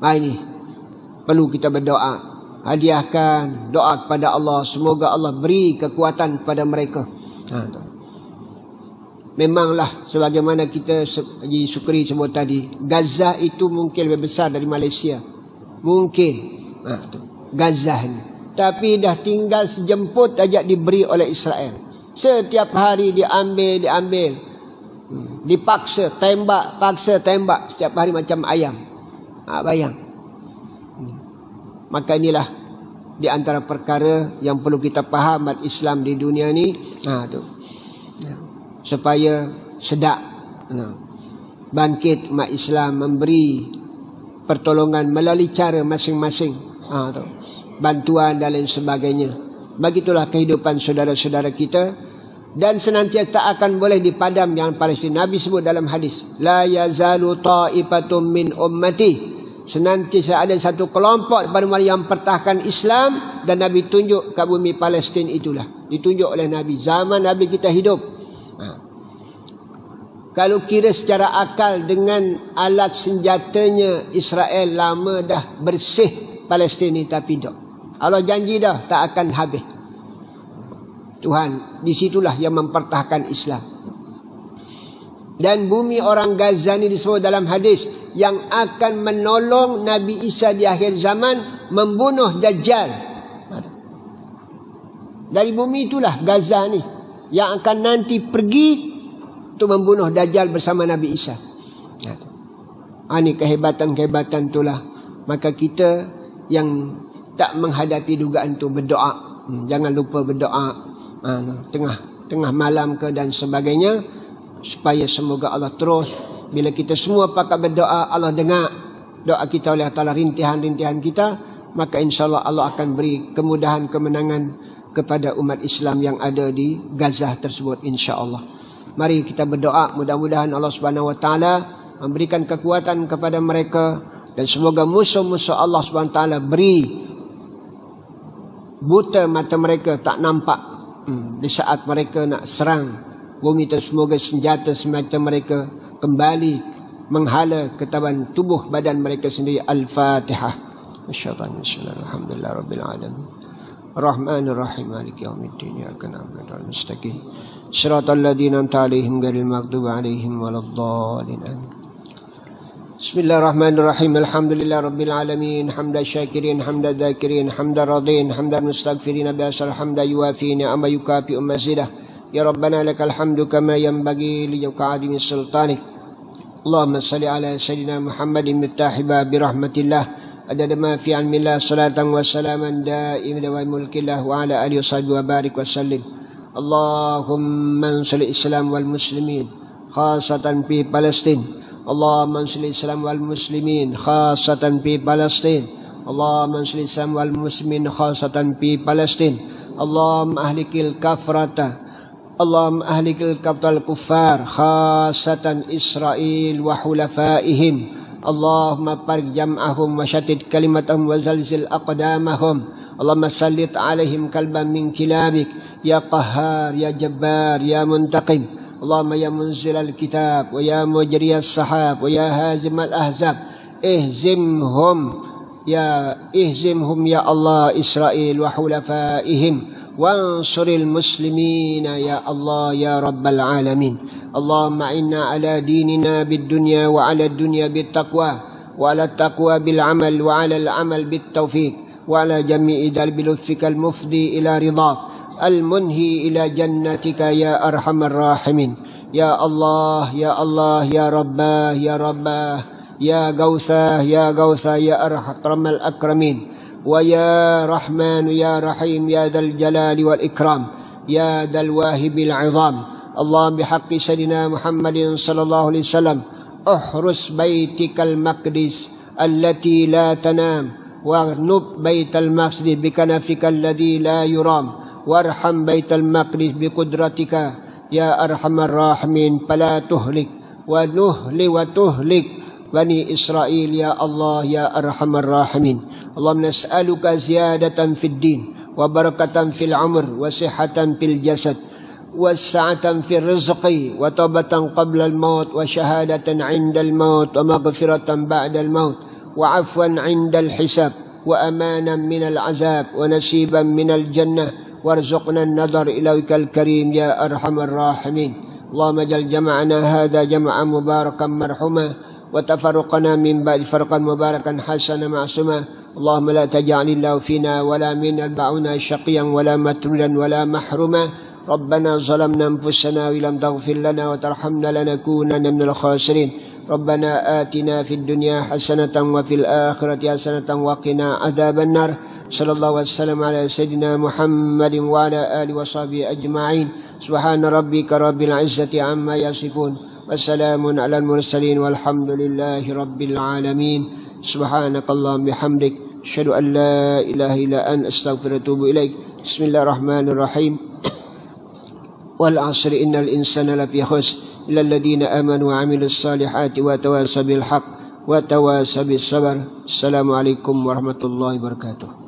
Ini perlu kita berdoa. Hadiahkan doa kepada Allah. Semoga Allah beri kekuatan kepada mereka. Memanglah sebagaimana kita Haji Sukri sebut tadi, Gaza itu mungkin lebih besar dari Malaysia. Mungkin. Gaza ni. Tapi dah tinggal sejemput aja diberi oleh Israel. Setiap hari diambil. Dipaksa tembak, paksa tembak. Setiap hari macam ayam. Bayang. Maka inilah di antara perkara yang perlu kita faham umat Islam di dunia ni. Supaya sedap. Bangkit umat Islam memberi pertolongan melalui cara masing-masing. Bantuan dan lain sebagainya. Begitulah kehidupan saudara-saudara kita. Dan senantiasa tak akan boleh dipadam yang Palestin. Nabi sebut dalam hadis, la yazalu ta'ifatum min ummati. Senantiasa ada satu kelompok daripada umat yang pertahankan Islam. Dan Nabi tunjuk kat bumi Palestin itulah. Ditunjuk oleh Nabi. Zaman Nabi kita hidup. Kalau kira secara akal dengan alat senjatanya, Israel lama dah bersih Palestin ni, tapi tak. Allah janji dah tak akan habis. Tuhan disitulah yang mempertahankan Islam. Dan bumi orang Gaza ni disebut dalam hadis yang akan menolong Nabi Isa di akhir zaman membunuh Dajjal. Dari bumi itulah Gaza ni yang akan nanti pergi untuk membunuh Dajjal bersama Nabi Isa. Ini kehebatan-kehebatan itulah. Maka kita yang tak menghadapi dugaan tu berdoa. Jangan lupa berdoa tengah malam ke dan sebagainya, supaya semoga Allah terus, bila kita semua pakat berdoa, Allah dengar doa kita oleh Allah Ta'ala, rintihan-rintihan kita, maka insyaAllah Allah akan beri kemudahan, kemenangan kepada umat Islam yang ada di Gaza tersebut, insyaAllah. Mari kita berdoa, mudah-mudahan Allah Subhanahu Wa Ta'ala memberikan kekuatan kepada mereka. Dan semoga musuh-musuh Allah SWT beri buta mata mereka, tak nampak di saat mereka nak serang bumi itu. Semoga senjata semacam mereka kembali menghala ke taban tubuh badan mereka sendiri. Al-Fatihah. Alhamdulillah Rabbil Alamin. Ar-Rahmanir Rahim. Maliki yaumiddin. Iyyaka na'budu wa iyyaka nasta'in. Shiratal ladzina an'amta 'alaihim ghairil maghdubi 'alaihim waladdallin. Amin. Bismillahirrahmanirrahim. Alhamdulillah Rabbil Alamin. Hamda syakirin, hamda dhakirin, hamda radin, hamda mustaghfirin, biasal hamda yuafi ni'ama yukafi mazidah. Ya Rabbana lakal hamdu kama yanbaghi li yaqadimi sultanik. Allahumma salli ala sayyidina Muhammadin mittahi babi rahmatillah. Adada ma fi ilmillah, salatan wa salaman da'iman wa mulkillah wa ala alihi wa sahbihi wa barik wa sallim. Allahumma ansur Islam wal muslimin khasatan fi Palestin. Allahumma ansur Islam wal muslimin khasatan fi Palestin. Allahumma ansur Islam wal muslimin khasatan fi Palestin. Allahumma ahlikil kafrata. Allahumma ahlikil kaftal kuffar khasatan Israel wa hulafaihim. Allahumma parik jam'ahum wa syatid kalimatahum wa zalzil aqdamahum. Allahumma sallit alaihim kalban min kilabik. Ya Qahhar, Ya Jabbar, Ya Muntaqim. Allahumma ya munzil al-kitab wa ya mujri as-sahab wa ya hazim al-ahzab, ihzimhum ya Allah Israel wa hulafaihim wansuril muslimina ya Allah ya Rabbal Alamin. Allahumma inna ala dinina bid dunya wa ala dunya bit taqwa. وعلى التقوى بالعمل وعلى العمل بالتوفيق وعلى جميع ذلك بلطفك المفضي إلى رضاك المنهي إلى جنتك يا أرحم الراحمين. يا الله يا الله يا رباه يا رباه يا غوثاه يا غوثاه يا أكرم الأكرمين ويا رحمن يا رحيم يا ذا الجلال والإكرام يا ذا الواهب العظام. اللهم بحق سيدنا محمد صلى الله عليه وسلم احرس بيتك المقدس التي لا تنام واغنب بيت المقدس بكنفك الذي لا يرام وارحم بيت المقدس بقدرتك يا أرحم الراحمين فلا تهلك وتهلك بني إسرائيل يا الله يا أرحم الراحمين. اللهم نسألك زيادة في الدين وبركة في العمر وصحة في الجسد والسعة في الرزق وتوبة قبل الموت وشهادة عند الموت ومغفرة بعد الموت وعفوا عند الحساب وأمانا من العذاب ونسيبا من الجنة وارزقنا النظر إلى وجهك الكريم يا أرحم الراحمين. اللهم اجعل جمعنا هذا جمعا مباركا مرحوما وتفرقنا من بعد فرقا مباركا حسنا معصوما. اللهم لا تجعل الله فينا ولا من البعونا شقيا ولا مترولا ولا محروما. ربنا ظلمنا أنفسنا ولم تغفر لنا وترحمنا لنكونن من الخاسرين. ربنا آتنا في الدنيا حسنة وفي الآخرة حسنة وقنا عذاب النار. صلى الله وسلم على سيدنا محمد وعلى آله وصحبه أجمعين. سبحان ربك رب العزة عما يصفون وسلام على المرسلين والحمد لله رب العالمين. سبحانك اللهم بحمدك أشهد أن لا إله إلا أنت أستغفرك وأتوب إليك. بسم الله الرحمن الرحيم. والعصر إن الإنسان لفي خسر إلا الذين آمنوا وعملوا الصالحات وتواصوا بالحق وتواصوا بالصبر. السلام عليكم ورحمة الله وبركاته.